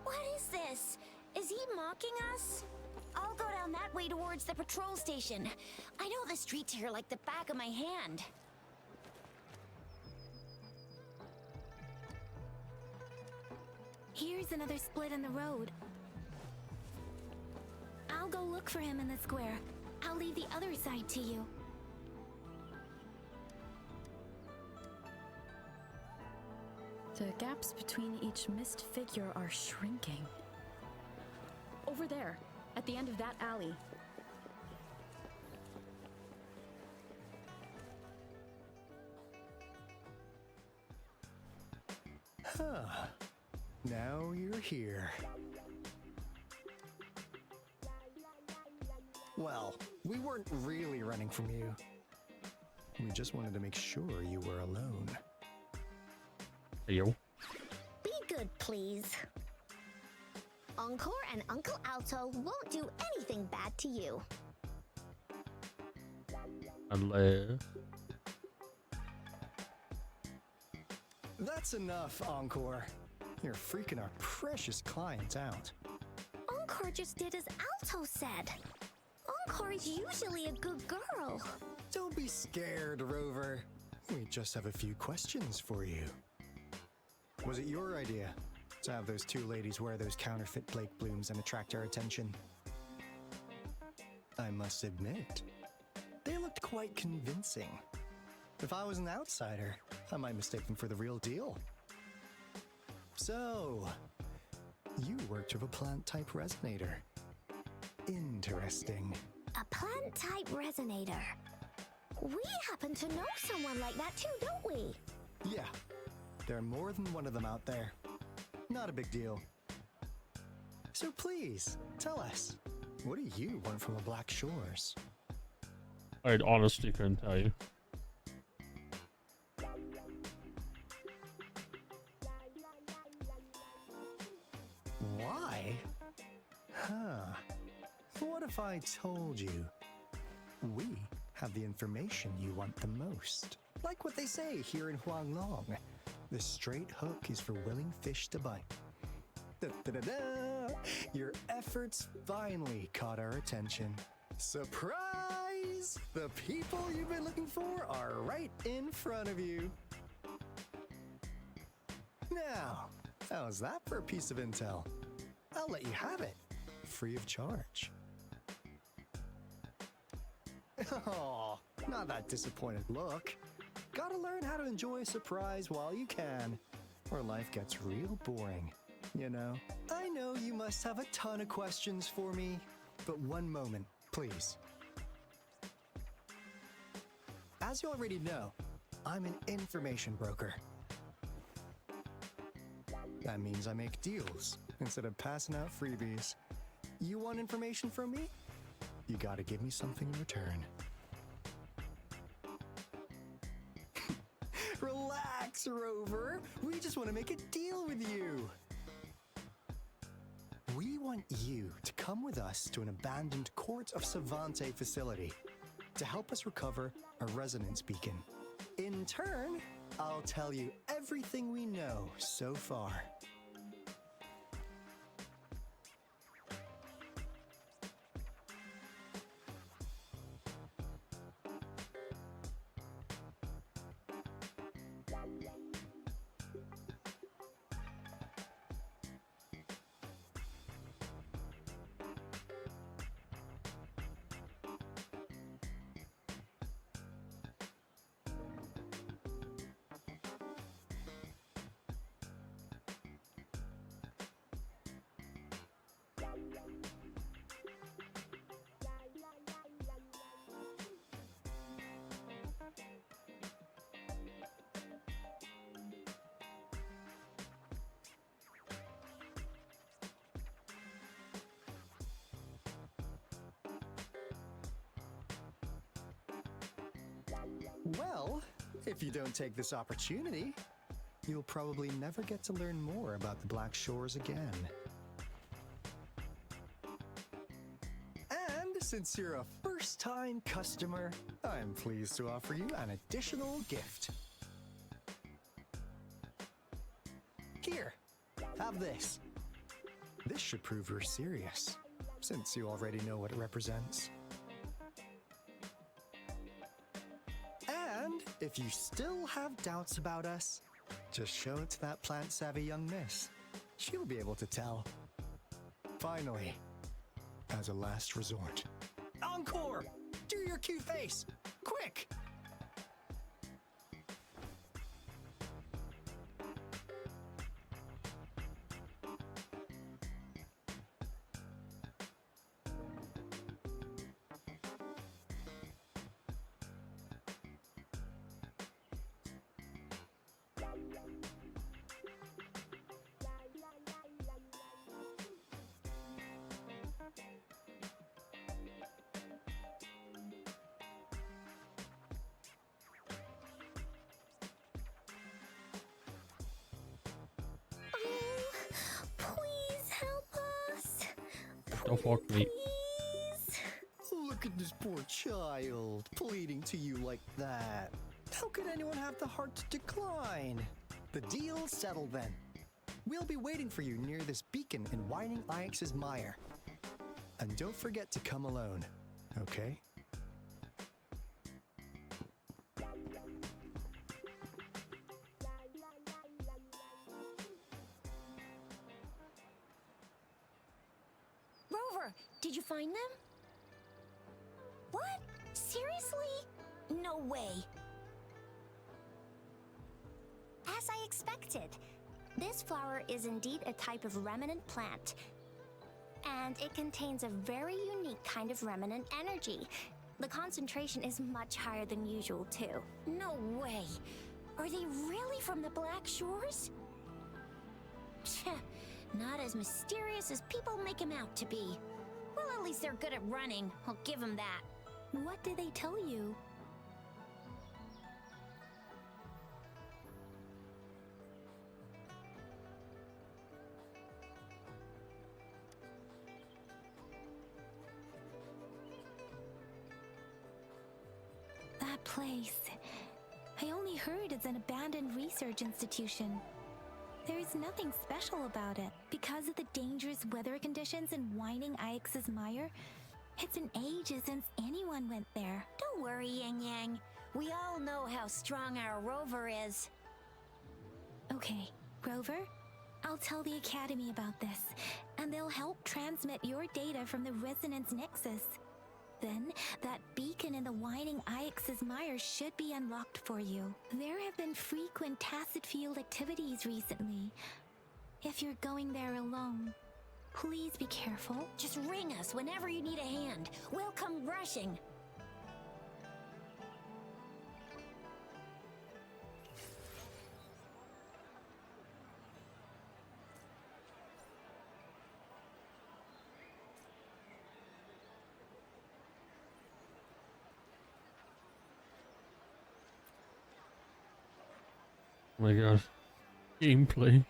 What is this? Is he mocking us? I'll go down that way towards the patrol station. I know the streets here like the back of my hand. Here's another split in the road. I'll go look for him in the square. I'll leave the other side to you. The gaps between each missed figure are shrinking. Over there, at the end of that alley. Huh. Now you're here. Well, we weren't really running from you. We just wanted to make sure you were alone. Yo. Be good, please. Encore and Uncle Alto won't do anything bad to you. Unless... That's enough, Encore. You're freaking our precious client out. Encore just did as Alto said. Encore is usually a good girl. Don't be scared, Rover. We just have a few questions for you. Was it your idea to have those two ladies wear those counterfeit Blake blooms and attract our attention? I must admit, they looked quite convincing. If I was an outsider, I might mistake them for the real deal. So, you worked with a plant-type resonator. Interesting. A plant-type resonator. We happen to know someone like that too, don't we? Yeah, there are more than one of them out there. Not a big deal. So please, tell us, what do you want from the Black Shores? I honestly couldn't tell you. Why? Huh. What if I told you we have the information you want the most? Like what they say here in Huanglong, the straight hook is for willing fish to bite. Da-da-da-da! Your efforts finally caught our attention. Surprise! The people you've been looking for are right in front of you. Now, how's that for a piece of intel? I'll let you have it, free of charge. Oh, not that disappointed look. Gotta learn how to enjoy a surprise while you can, or life gets real boring, you know? I know you must have a ton of questions for me, but one moment, please. As you already know, I'm an information broker. That means I make deals instead of passing out freebies. You want information from me? You gotta give me something in return. Relax, Rover. We just want to make a deal with you. We want you to come with us to an abandoned Court of Savante facility to help us recover a resonance beacon. In turn, I'll tell you everything we know so far. Well, if you don't take this opportunity, you'll probably never get to learn more about the Black Shores again. And since you're a first-time customer, I'm pleased to offer you an additional gift. Here, have this. This should prove you're serious, since you already know what it represents. And if you still have doubts about us, just show it to that plant-savvy young miss. She'll be able to tell. Finally, as a last resort, Encore! Do your cute face! Quick! the fuck, mate? Look at this poor child, pleading to you like that. How could anyone have the heart to decline? The deal's settled then. We'll be waiting for you near this beacon in Whining Ix's mire. And don't forget to come alone, okay? Rover, did you find them? What? Seriously? No way. As I expected, this flower is indeed a type of remnant plant. And it contains a very unique kind of remnant energy. The concentration is much higher than usual, too. No way. Are they really from the Black Shores? Tch, not as mysterious as people make them out to be. Well, at least they're good at running. I'll give them that. What did they tell you? That place. I only heard it's an abandoned research institution. There is nothing special about it. Because of the dangerous weather conditions in Whining Ix's mire, it's been ages since anyone went there. Don't worry, Yang Yang. We all know how strong our Rover is. Okay, Rover, I'll tell the Academy about this, and they'll help transmit your data from the Resonance Nexus. Then, that beacon in the Whining Ix's mire should be unlocked for you. There have been frequent tacit field activities recently. If you're going there alone, please be careful. Just ring us whenever you need a hand. We'll come rushing. Oh my god. Gameplay.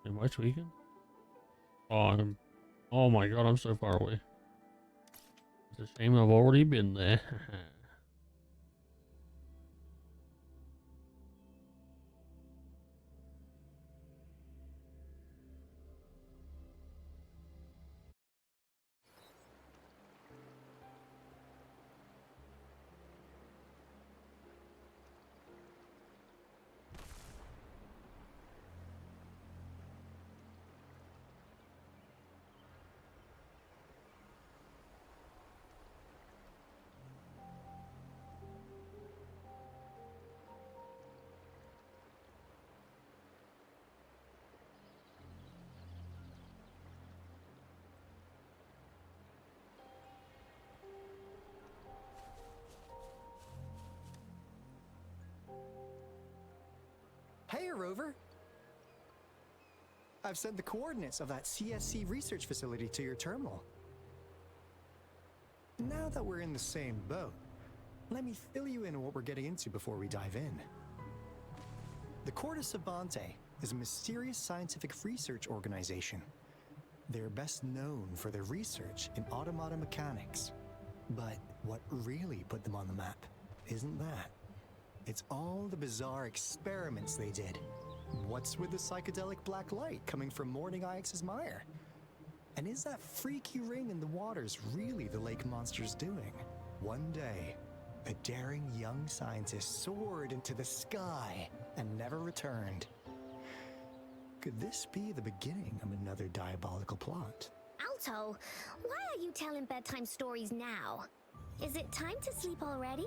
Am I tweaking? Oh my god, I'm so far away. It's a shame I've already been there. Hey, Rover! I've sent the coordinates of that CSC research facility to your terminal. Now that we're in the same boat, let me fill you in on what we're getting into before we dive in. The Corda Savante is a mysterious scientific research organization. They're best known for their research in automata mechanics. But what really put them on the map isn't that. It's all the bizarre experiments they did. What's with the psychedelic black light coming from Morning Ix's mire? And is that freaky ring in the waters really the lake monster's doing? One day, a daring young scientist soared into the sky and never returned. Could this be the beginning of another diabolical plot? Alto, why are you telling bedtime stories now? Is it time to sleep already?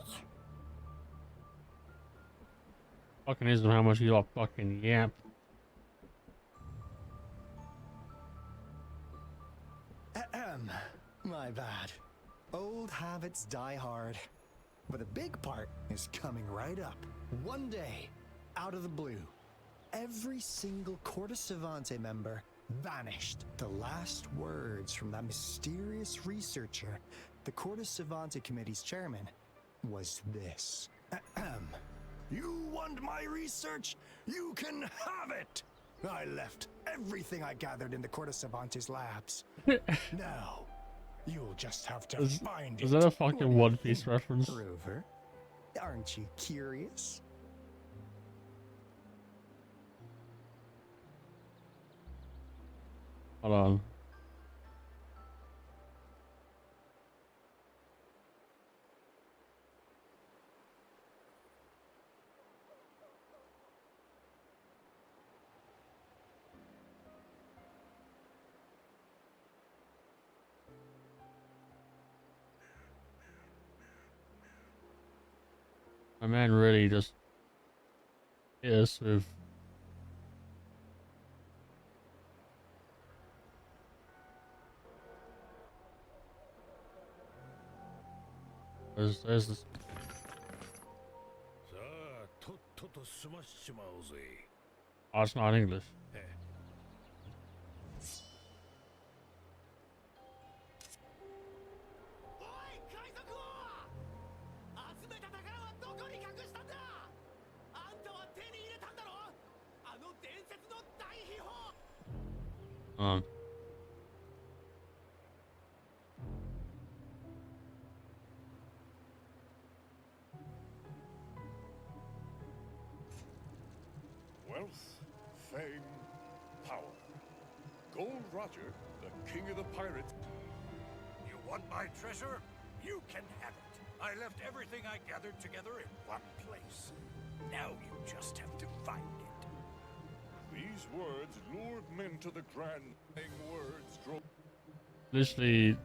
Fucking isn't how much you lot fucking yap. Ahem. My bad. Old habits die hard. But a big part is coming right up. One day, out of the blue, every single Corte Savante member vanished. The last words from that mysterious researcher, the Corte Savante Committee's chairman, was this. Ahem. You want my research? You can have it! I left everything I gathered in the Corte Savante's labs. Now, you'll just have to find it. Is that a fucking One Piece reference? Rover, aren't you curious? Hold on. My man really just hit us with there's this. Oh, it's not English. Wealth, fame, power. Gold Roger, the king of the pirates. You want my treasure? You can have it. I left everything I gathered together in one place. Now you just have to find it. These words lured men to the grand. Words drove. Literally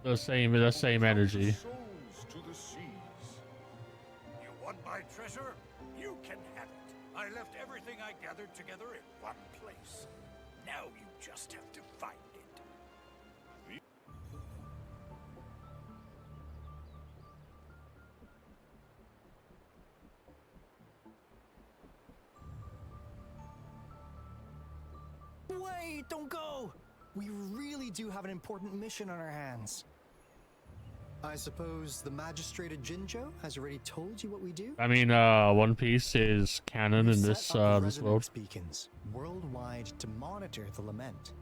the same energy. Souls to the seas. You want my treasure? You can have it. I left everything I gathered together in one place. Now you just have to find it. Wait, don't go! We really do have an important mission on our hands. I suppose the magistrate at Jinzhou has already told you what we do? I mean, One Piece is canon in this this world. Resonance beacons worldwide to monitor the lament,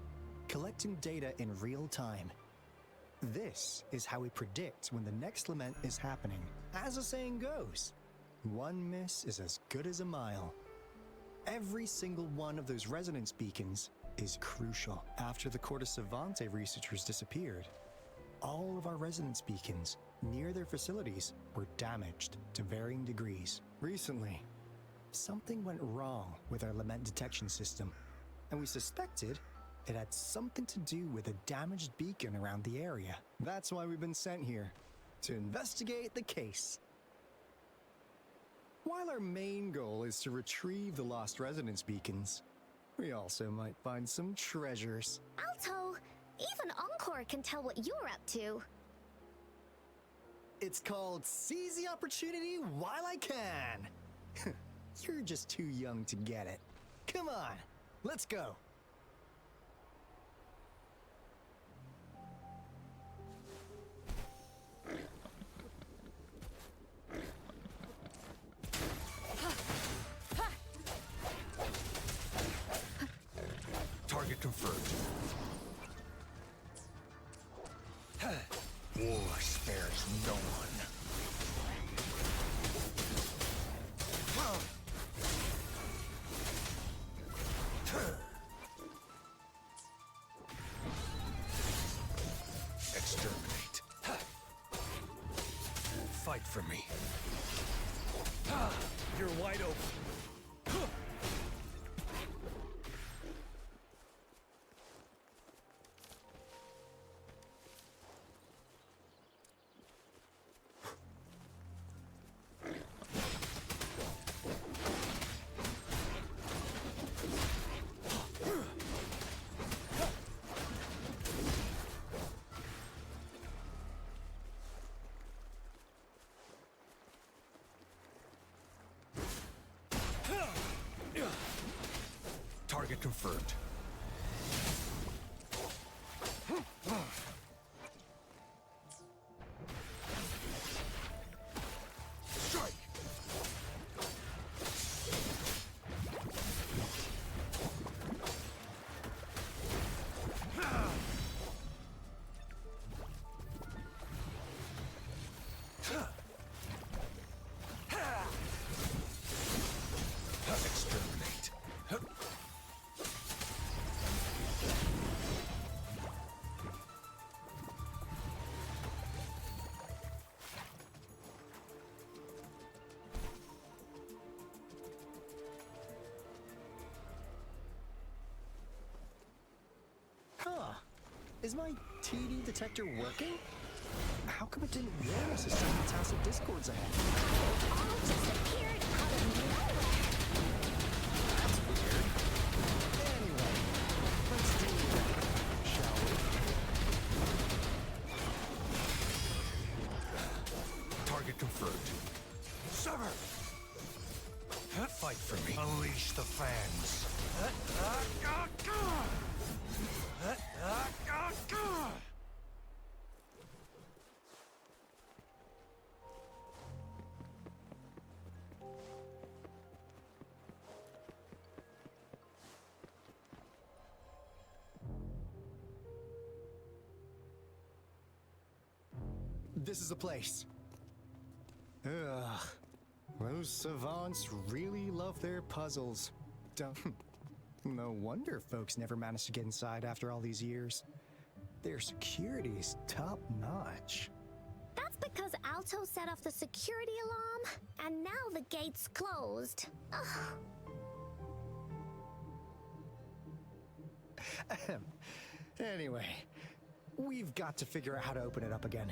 collecting data in real time. This is how we predict when the next lament is happening. As the saying goes, one miss is as good as a mile. Every single one of those resonance beacons is crucial. After the Corte Savante researchers disappeared, all of our resonance beacons near their facilities were damaged to varying degrees. Recently, something went wrong with our lament detection system, and we suspected it had something to do with a damaged beacon around the area. That's why we've been sent here, to investigate the case. While our main goal is to retrieve the lost resonance beacons, we also might find some treasures. Alto, even Encore can tell what you're up to. It's called Seize the Opportunity While I Can. You're just too young to get it. Come on, let's go. Fight for me. You're wide open. Target confirmed. Strike! Exterminate. Huh. Is my TD detector working? How come it didn't warn us as soon as Tacit Discord's ahead? All just appeared out of nowhere. That's weird. Anyway, let's do that, shall we? Target confirmed. Sever! Fight for me. Unleash the fans. This is the place. Ugh. Those savants really love their puzzles. Don't. No wonder folks never managed to get inside after all these years. Their security's top notch. That's because Alto set off the security alarm, and now the gate's closed. Ahem. Anyway, we've got to figure out how to open it up again.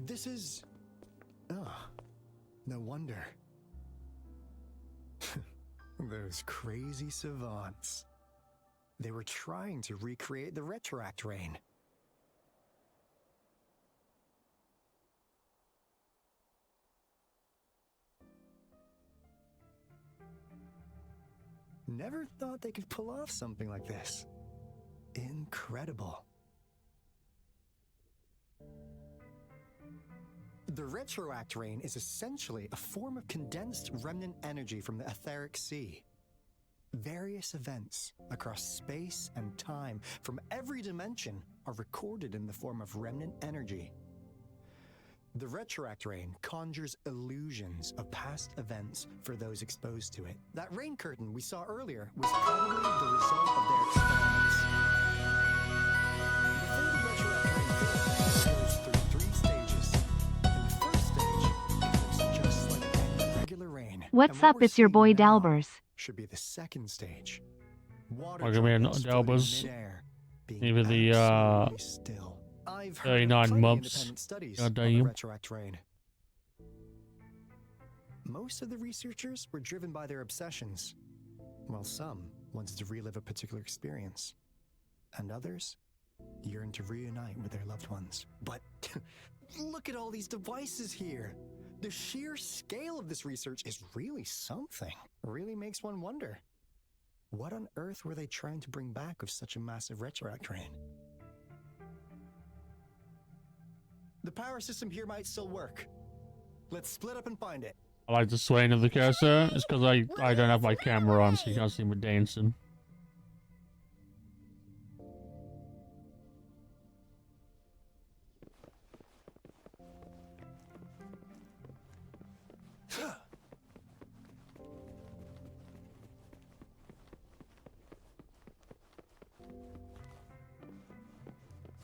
This is... no wonder. Those crazy savants. They were trying to recreate the Retroact Rain. Never thought they could pull off something like this. Incredible. The Retroact Rain is essentially a form of condensed remnant energy from the etheric sea. Various events across space and time from every dimension are recorded in the form of remnant energy. The Retroact Rain conjures illusions of past events for those exposed to it. That rain curtain we saw earlier was probably the result of their experiments. Before the Retroact Rain goes through 3 stages. In the first stage, it looks just like regular rain. What's up? It's your boy Dalbers. Should be the second stage. Water Welcome in, droplets floating in Dalbers. midair. being even the absolutely still. I've heard of 39 plenty months. independent studies God on the damn. retroact rain. Most of the researchers were driven by their obsessions, while some wanted to relive a particular experience, and others yearned to reunite with their loved ones. But look at all these devices here. The sheer scale of this research is really something. Really makes one wonder. What on earth were they trying to bring back with such a massive retroact rain? The power system here might still work. Let's split up and find it. I like the swaying of the cursor. It's because I don't have my camera on, so you can't see me dancing.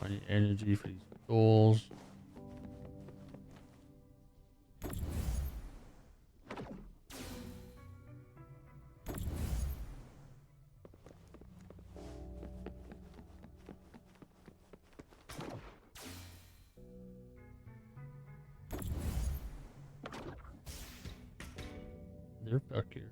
I need energy for these goals. They're back here.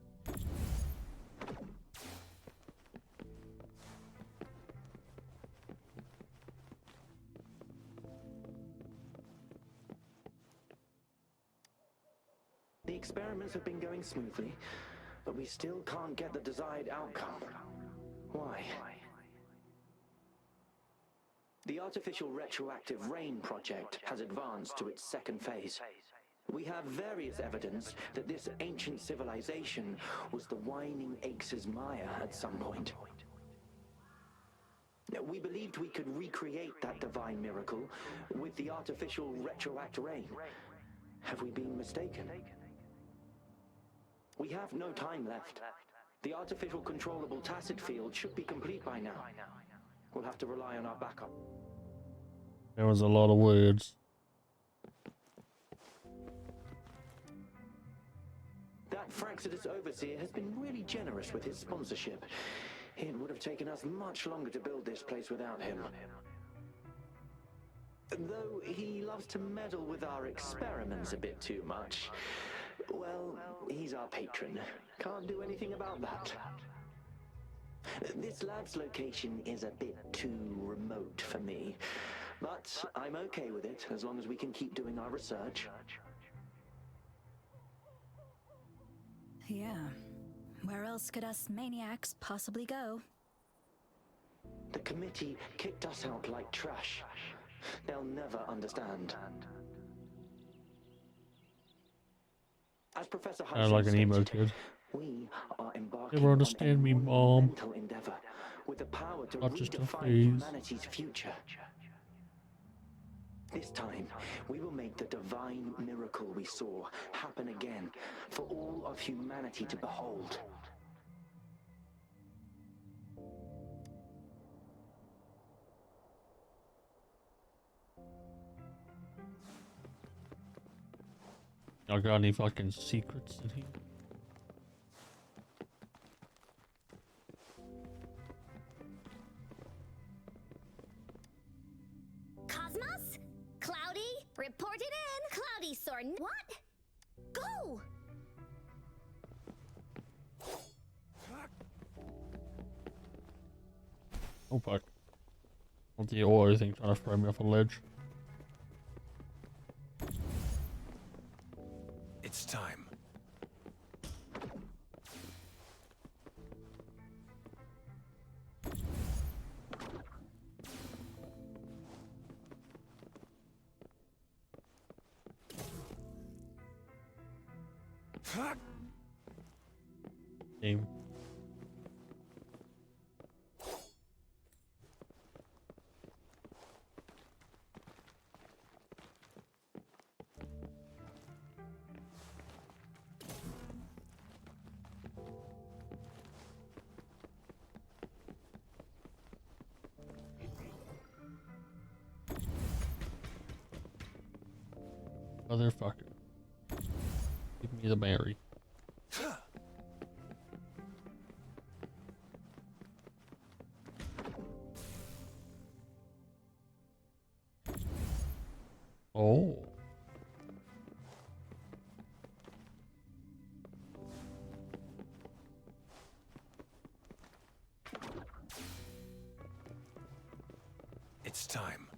The experiments have been going smoothly, but we still can't get the desired outcome. Why? The artificial retroactive rain project has advanced to its second phase. We have various evidence that this ancient civilization was the Whining Aches' Maya at some point. We believed we could recreate that divine miracle with the artificial retroact rain. Have we been mistaken? We have no time left. The artificial controllable tacit field should be complete by now. We'll have to rely on our backup. There was a lot of words. That Fraxidus Overseer has been really generous with his sponsorship. It would have taken us much longer to build this place without him. Though he loves to meddle with our experiments a bit too much. Well, he's our patron. Can't do anything about that. This lab's location is a bit too remote for me. But I'm okay with it as long as we can keep doing our research. Yeah. Where else could us maniacs possibly go? The committee kicked us out like trash. They'll never understand. As Professor I like an emo stated, kid. we are embarking Never understand on me, a Mom. monumental endeavor with the power to Not just a redefine phase. humanity's future. This time, we will make the divine miracle we saw happen again for all of humanity to behold. I got any fucking secrets in here? Cosmos? Cloudy? Report it in! Cloudy, Soren. What? Go! Oh fuck. What the oil thing trying to throw me off a ledge? It's time. Game. Motherfucker. Give me the berry. Oh. It's time.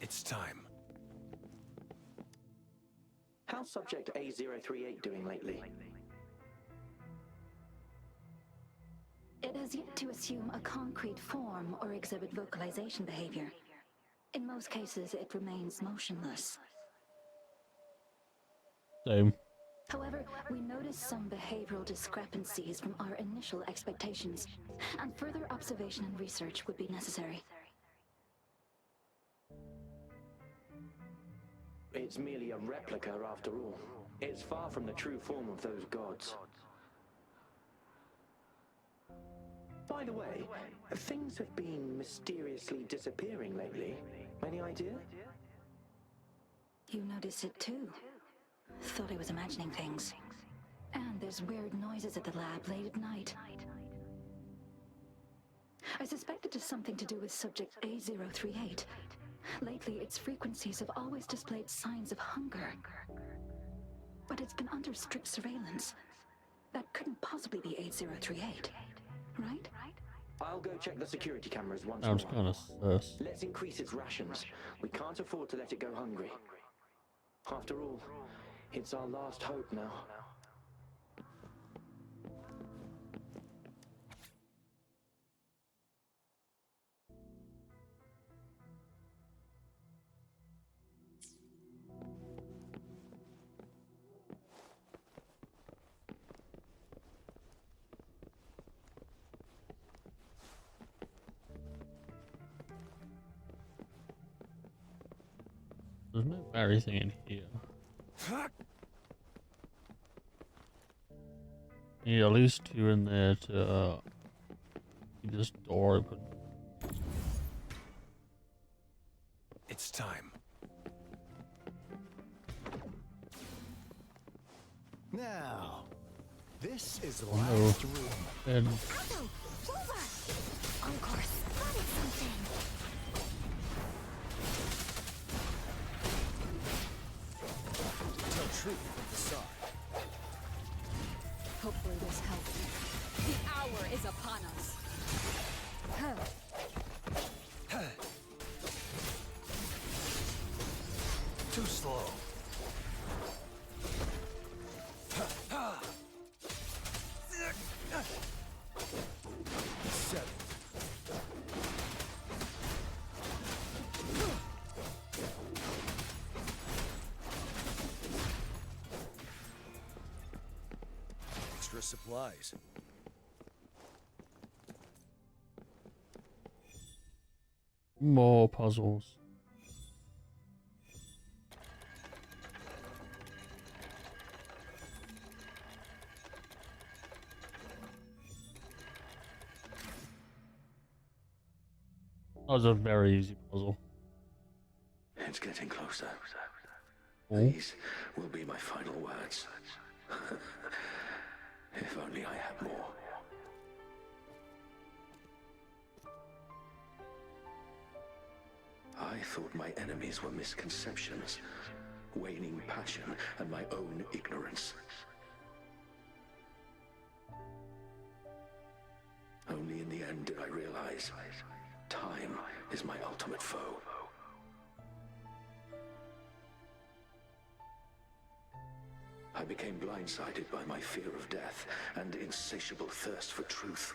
It's time. How's Subject A038 doing lately? It has yet to assume a concrete form or exhibit vocalization behavior. In most cases, it remains motionless. Same. However, we noticed some behavioral discrepancies from our initial expectations, and further observation and research would be necessary. It's merely a replica after all. It's far from the true form of those gods. By the way, things have been mysteriously disappearing lately. Any idea? You notice it too. Thought I was imagining things. And there's weird noises at the lab late at night. I suspect it is something to do with Subject A038. Lately, its frequencies have always displayed signs of hunger. But it's been under strict surveillance. That couldn't possibly be A038, right? I'll go check the security cameras once Sounds more. kind of sus. Let's increase its rations. We can't afford to let it go hungry. After all, it's our last hope now. There's no everything in here. Need at least two in there to keep this door open. It's time. Now, this is the Oh, last room. and Alto! Clover! Encore spotted something! Tell truth from the side. Hopefully this helps. The hour is upon us. Too slow. Seven. Extra supplies. more puzzles. That was a very easy puzzle. It's getting closer. Oh. These will be my final words. If only I had more. I thought my enemies were misconceptions, waning passion, and my own ignorance. Only in the end did I realize time is my ultimate foe. I became blindsided by my fear of death and insatiable thirst for truth,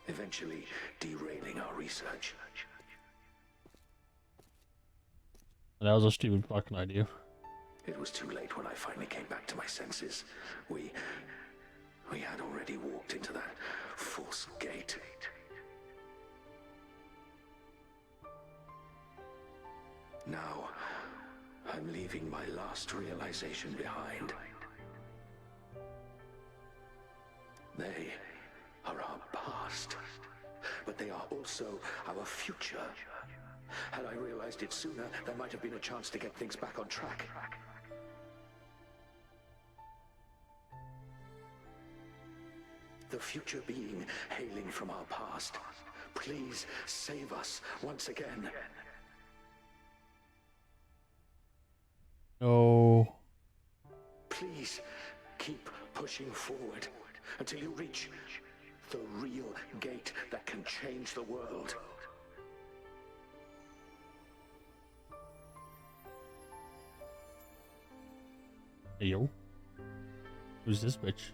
eventually derailing our research. That was a stupid fucking idea. It was too late when I finally came back to my senses. We had already walked into that false gate. Now, I'm leaving my last realization behind. They are our past. but they are also our future. Had I realized it sooner, there might have been a chance to get things back on track. The future being hailing from our past. Please save us once again. No. Please keep pushing forward until you reach the real gate that can change the world. Hey, yo. Who's this bitch?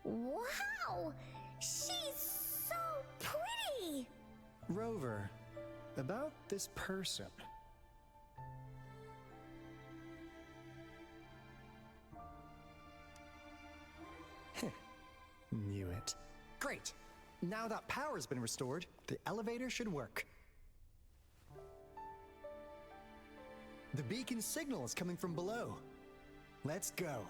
Wow! She's so pretty! Rover, about this person. Knew it. Great! Now that power's been restored, the elevator should work. The beacon signal is coming from below. Let's go.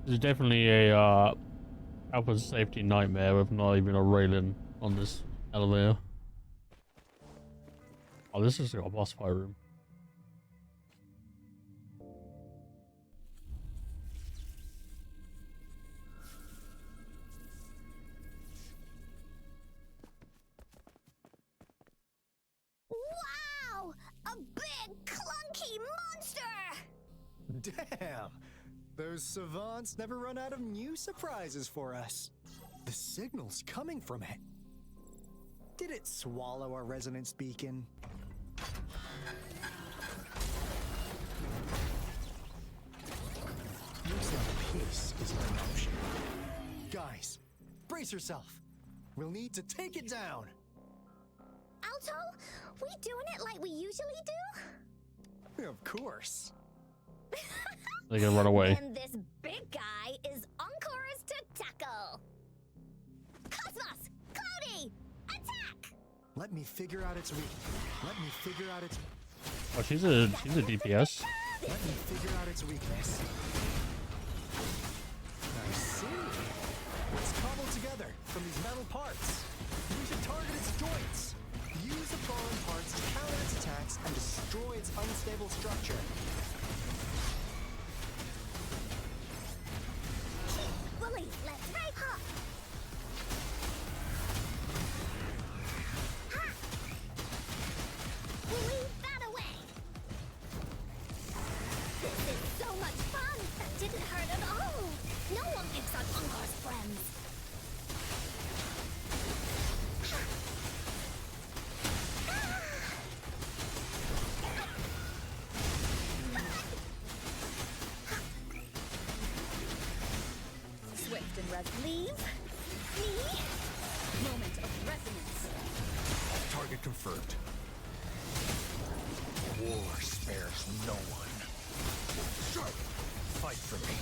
This is definitely a health and safety nightmare with not even a railing on this elevator. Oh, this is like a boss fight room. Wow! A big, clunky monster! Damn! Those savants never run out of new surprises for us. The signal's coming from it. Did it swallow our resonance beacon? Looks like peace is an option. Guys, brace yourself. We'll need to take it down. Alto, we doing it like we usually do? Of course. They're gonna run away. And this big guy is Ancora's to tackle. Cosmos! Cloudy! Attack! Let me figure out its weakness. Let me figure out its... Oh, she's a DPS. Let me figure out its weakness. I see. It's cobbled together from these metal parts. We should target its joints. Use the fallen parts to counter its attacks and destroy its unstable structure. Willie, let's race up! Ha! Leave that away! This is so much fun! That didn't hurt at all! No one picks on Angar's friends! Swift and Res. Leave me! Moment of resonance. Target confirmed. War spares no one. Sure. Fight for me.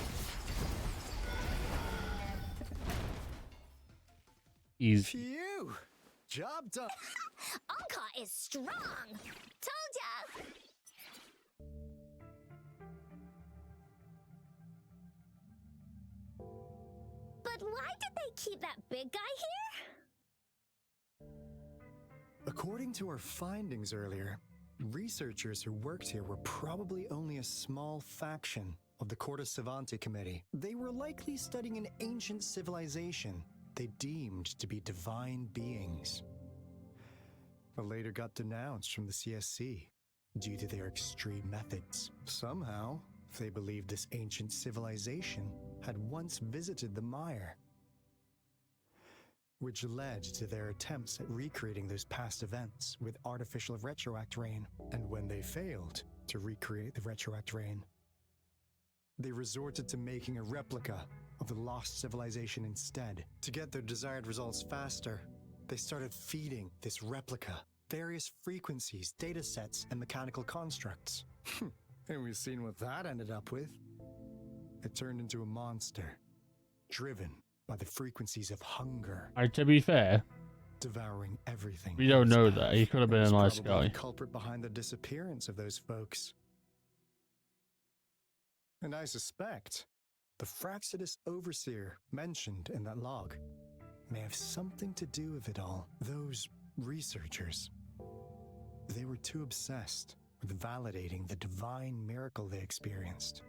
Easy. Phew! Job done. Anka is strong! Told ya! But why did they keep that big guy here? According to our findings earlier, researchers who worked here were probably only a small faction of the Corte Savante Committee. They were likely studying an ancient civilization they deemed to be divine beings, but later got denounced from the CSC due to their extreme methods. Somehow, they believed this ancient civilization had once visited the Mire, which led to their attempts at recreating those past events with artificial retroact rain. And when they failed to recreate the retroact rain, they resorted to making a replica of the lost civilization instead. To get their desired results faster, they started feeding this replica various frequencies, data sets, and mechanical constructs. And we've seen what that ended up with. It turned into a monster, driven by the frequencies of hunger. To be fair, devouring everything. We don't know that. He could have been a nice guy. The culprit behind the disappearance of those folks. And I suspect the Fraxidus Overseer mentioned in that log may have something to do with it all. Those researchers, they were too obsessed with validating the divine miracle they experienced.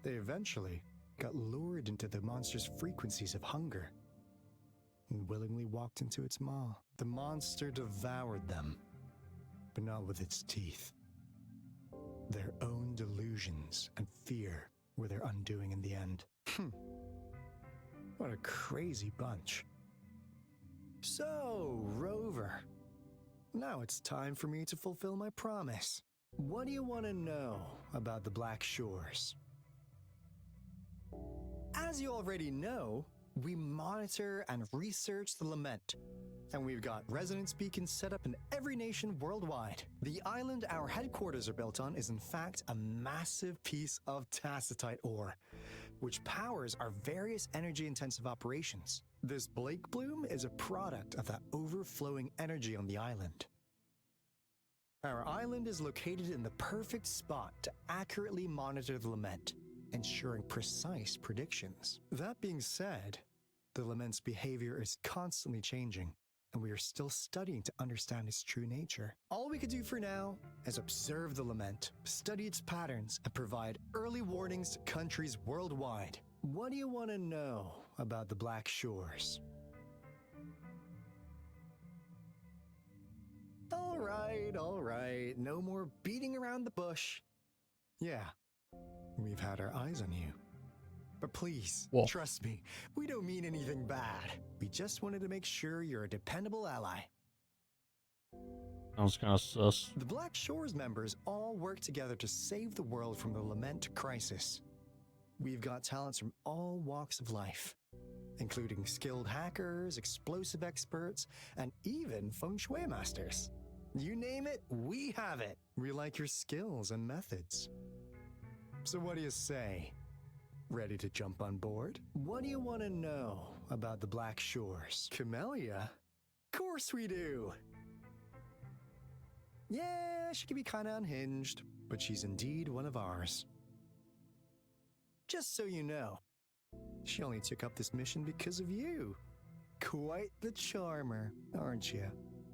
They eventually got lured into the monster's frequencies of hunger and willingly walked into its maw. The monster devoured them, but not with its teeth. Their own delusions and fear were their undoing in the end. What a crazy bunch. So, Rover, now it's time for me to fulfill my promise. What do you want to know about the Black Shores? As you already know, we monitor and research the Lament, and we've got resonance beacons set up in every nation worldwide. The island our headquarters are built on is in fact a massive piece of tacitite ore, which powers our various energy-intensive operations. This Blake Bloom is a product of that overflowing energy on the island. Our island is located in the perfect spot to accurately monitor the Lament, ensuring precise predictions. That being said, the Lament's behavior is constantly changing, and we are still studying to understand its true nature. All we can do for now is observe the Lament, study its patterns, and provide early warnings to countries worldwide. What do you want to know about the Black Shores? All right, no more beating around the bush. Yeah, we've had our eyes on you. But please, trust me, we don't mean anything bad. We just wanted to make sure you're a dependable ally. Sounds kind of sus. The Black Shores members all work together to save the world from the Lament crisis. We've got talents from all walks of life, including skilled hackers, explosive experts, and even feng shui masters. You name it, we have it. We like your skills and methods. So what do you say? Ready to jump on board? What do you want to know about the Black Shores? Camellia? Of course we do! Yeah, she can be kinda unhinged, but she's indeed one of ours. Just so you know, she only took up this mission because of you. Quite the charmer, aren't you?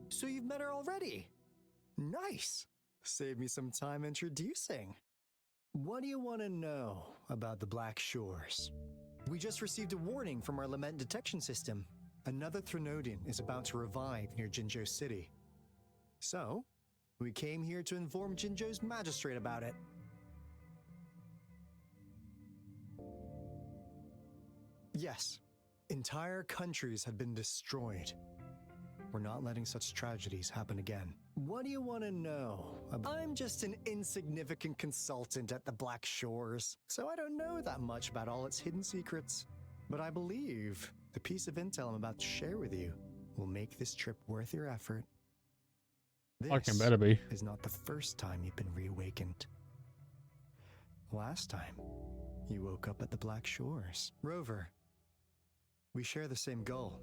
So you've met her already? Nice! Save me some time introducing. What do you want to know about the Black Shores? We just received a warning from our Lament detection system. Another Threnodian is about to revive near Jinzhou City. So, we came here to inform Jinzhou's magistrate about it. Yes, entire countries had been destroyed. We're not letting such tragedies happen again. What do you want to know? I'm just an insignificant consultant at the Black Shores, so I don't know that much about all its hidden secrets. But I believe the piece of intel I'm about to share with you will make this trip worth your effort. This better be. is not the first time you've been reawakened. Last time, you woke up at the Black Shores. Rover, we share the same goal.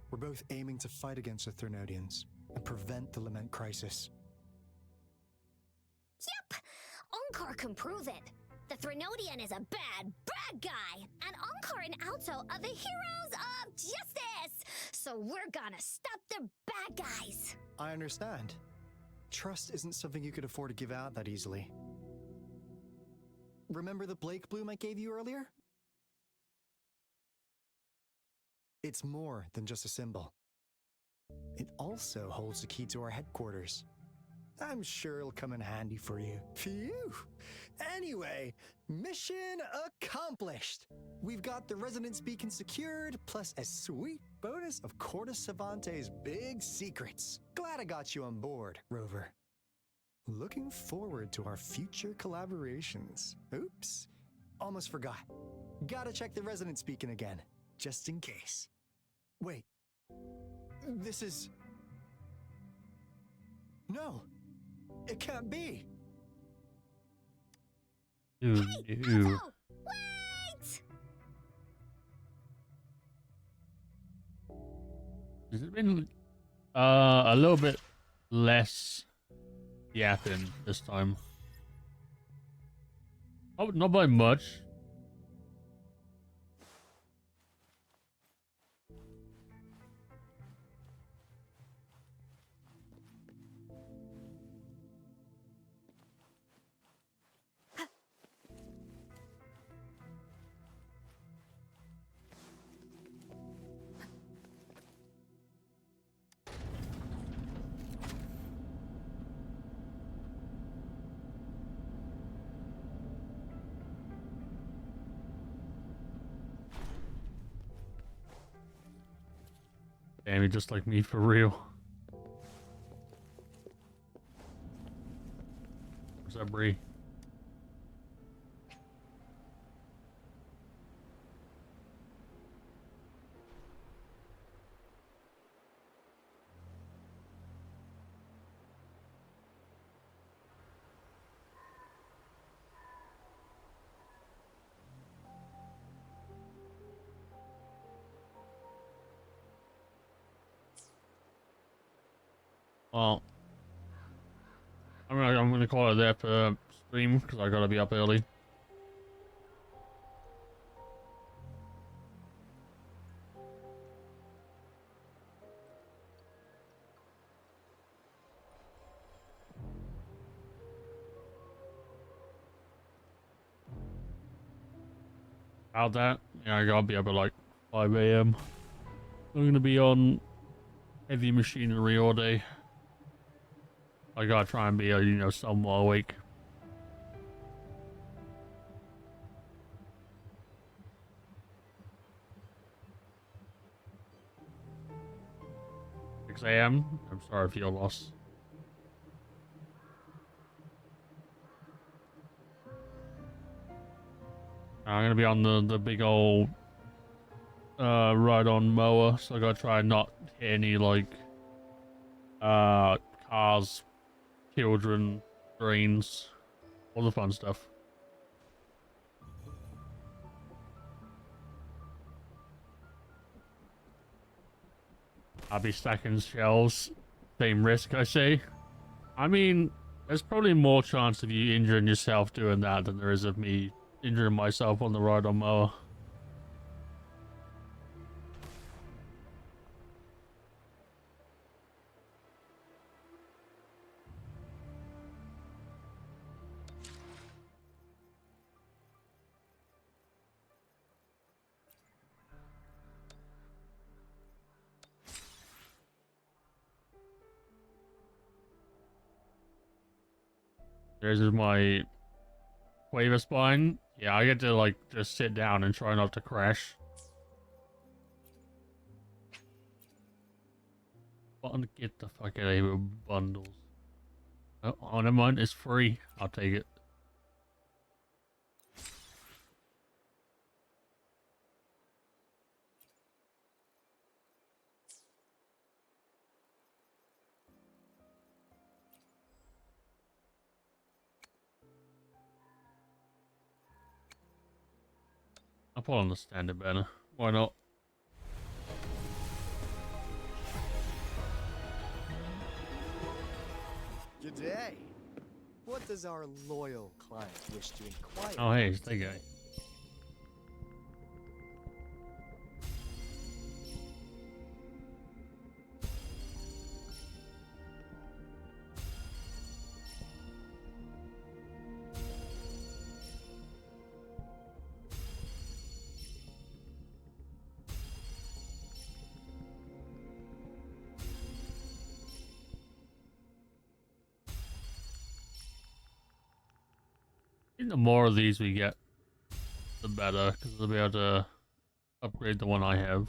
We're both aiming to fight against the Threnodians and prevent the Lament crisis. Yep! Onkar can prove it. The Threnodian is a bad, bad guy, and Onkar and Alto are the heroes of justice! So we're gonna stop the bad guys! I understand. Trust isn't something you could afford to give out that easily. Remember the Blake Bloom I gave you earlier? It's more than just a symbol. It also holds the key to our headquarters. I'm sure it'll come in handy for you. Phew! Anyway, mission accomplished! We've got the resonance beacon secured, plus a sweet bonus of Cortus Savante's big secrets. Glad I got you on board, Rover. Looking forward to our future collaborations. Oops, almost forgot. Gotta check the resonance beacon again, just in case. Wait, This is... No! It can't be! Ew, ew. Wait! Has it been a little bit less yapping this time? Oh, not by much. Damn, you're just like me for real. Where's that Bree? Well, I'm gonna call it there for stream because I gotta be up early. About that, yeah, I gotta be up at like 5 AM. I'm gonna be on heavy machinery all day. I gotta try and be, you know, somewhat awake. Six AM. I'm sorry if you're lost. I'm gonna be on the big old ride-on mower, so I gotta try not hit any like cars, children, drains, all the fun stuff. I'll be stacking shells. Same risk, I say. I mean, there's probably more chance of you injuring yourself doing that than there is of me injuring myself on the ride-on mower. There's my waiver spine. Yeah, I get to like just sit down and try not to crash. Get the fuck out of here with bundles. Oh, never mind, it's free. I'll take it. I'll put on the standard banner. Why not? G'day. What does our loyal client wish to inquire? Oh, hey, it's that guy. The more of these we get, the better, because we'll be able to upgrade the one I have.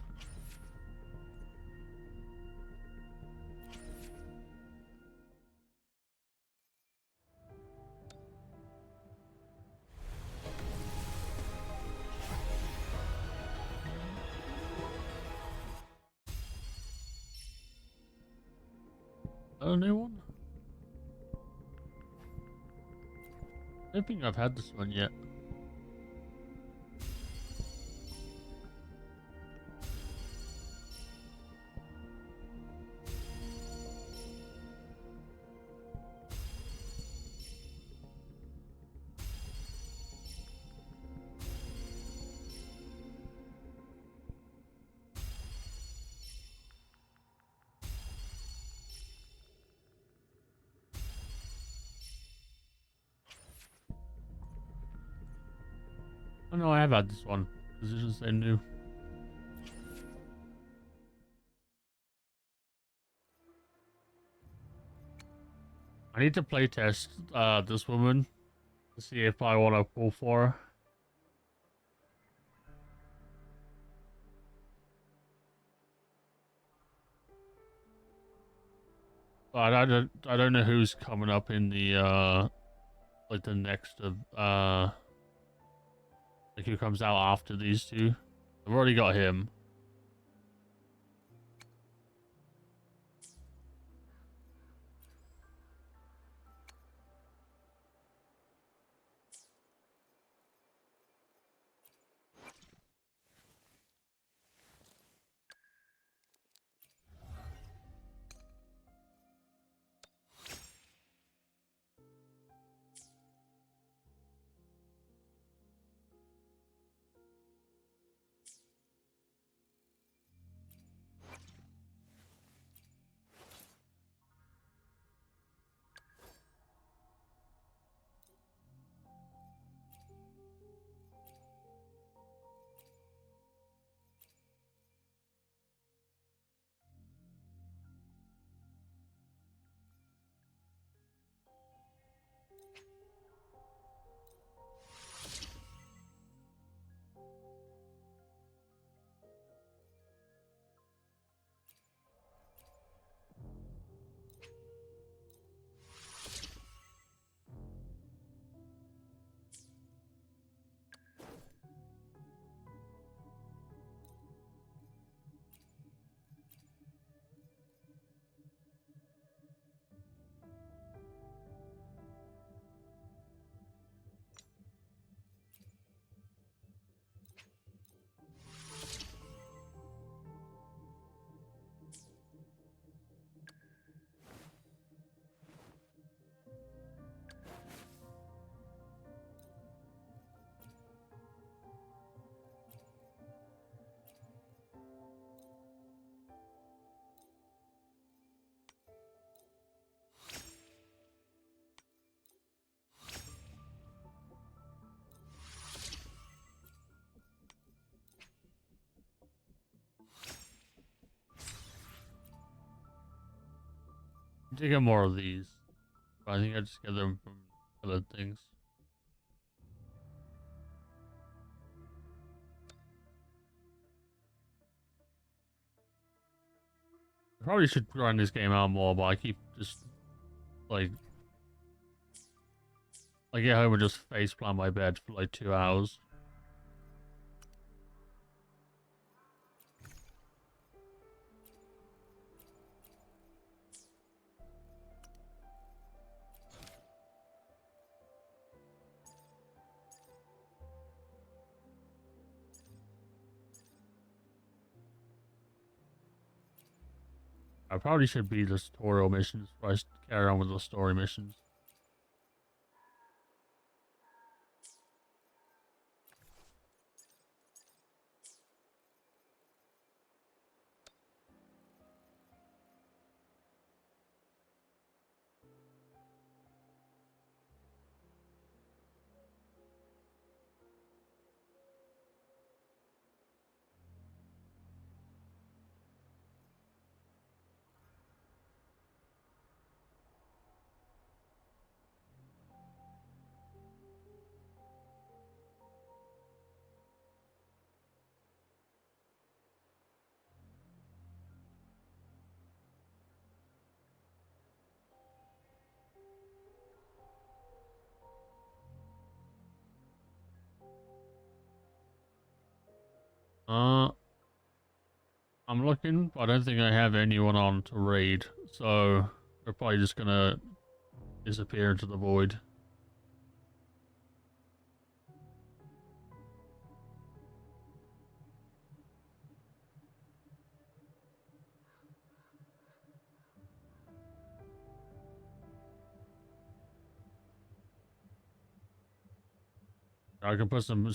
A new one? I don't think I've had this one yet. Oh no, I have had this one. This is just so new. I need to playtest this woman to see if I want to pull for her. But I don't know who's coming up in the like the next like who comes out after these two. I've already got him. I need to get more of these. But I think I just get them from other things. I probably should grind this game out more, but I keep just like I get home and just faceplant my bed for like 2 hours. I probably should beat the tutorial missions before I carry on with the story missions. I'm looking, but I don't think I have anyone on to raid, so We're probably just gonna disappear into the void. I can put some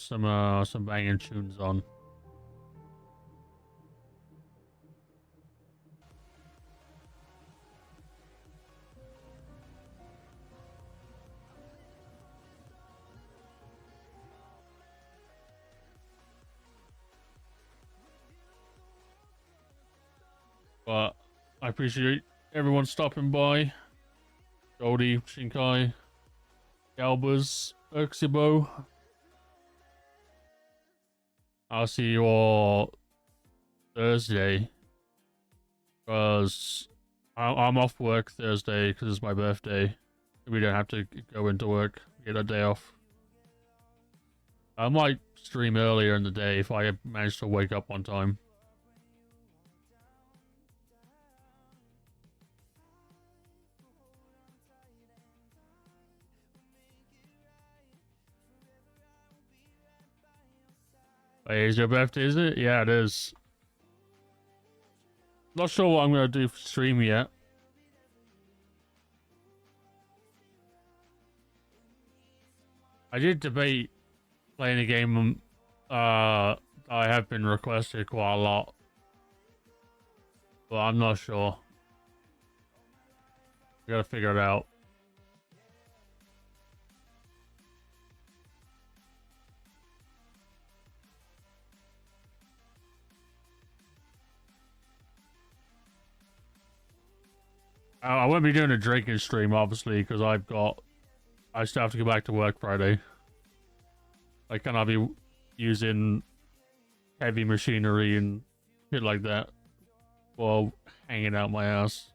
banging tunes on. But I appreciate everyone stopping by. Goldie, Shinkai, Galbers, Urxibo. I'll see you all Thursday. Because I'm off work Thursday because it's my birthday. We don't have to go into work. Get a day off. I might stream earlier in the day if I manage to wake up on time. Wait, is your birthday, is it? Yeah, it is. Not sure what I'm going to do for stream yet. I did debate playing a game I have been requested quite a lot. But I'm not sure. I gotta figure it out. I won't be doing a drinking stream, obviously, because I still have to go back to work Friday. I cannot be using heavy machinery and shit like that while hanging out my ass.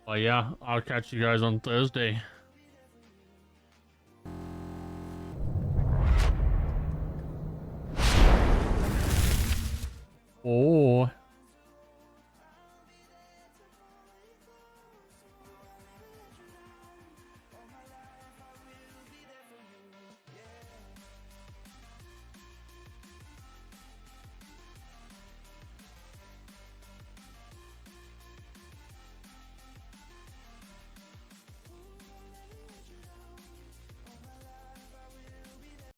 But yeah, I'll catch you guys on Thursday. Oh.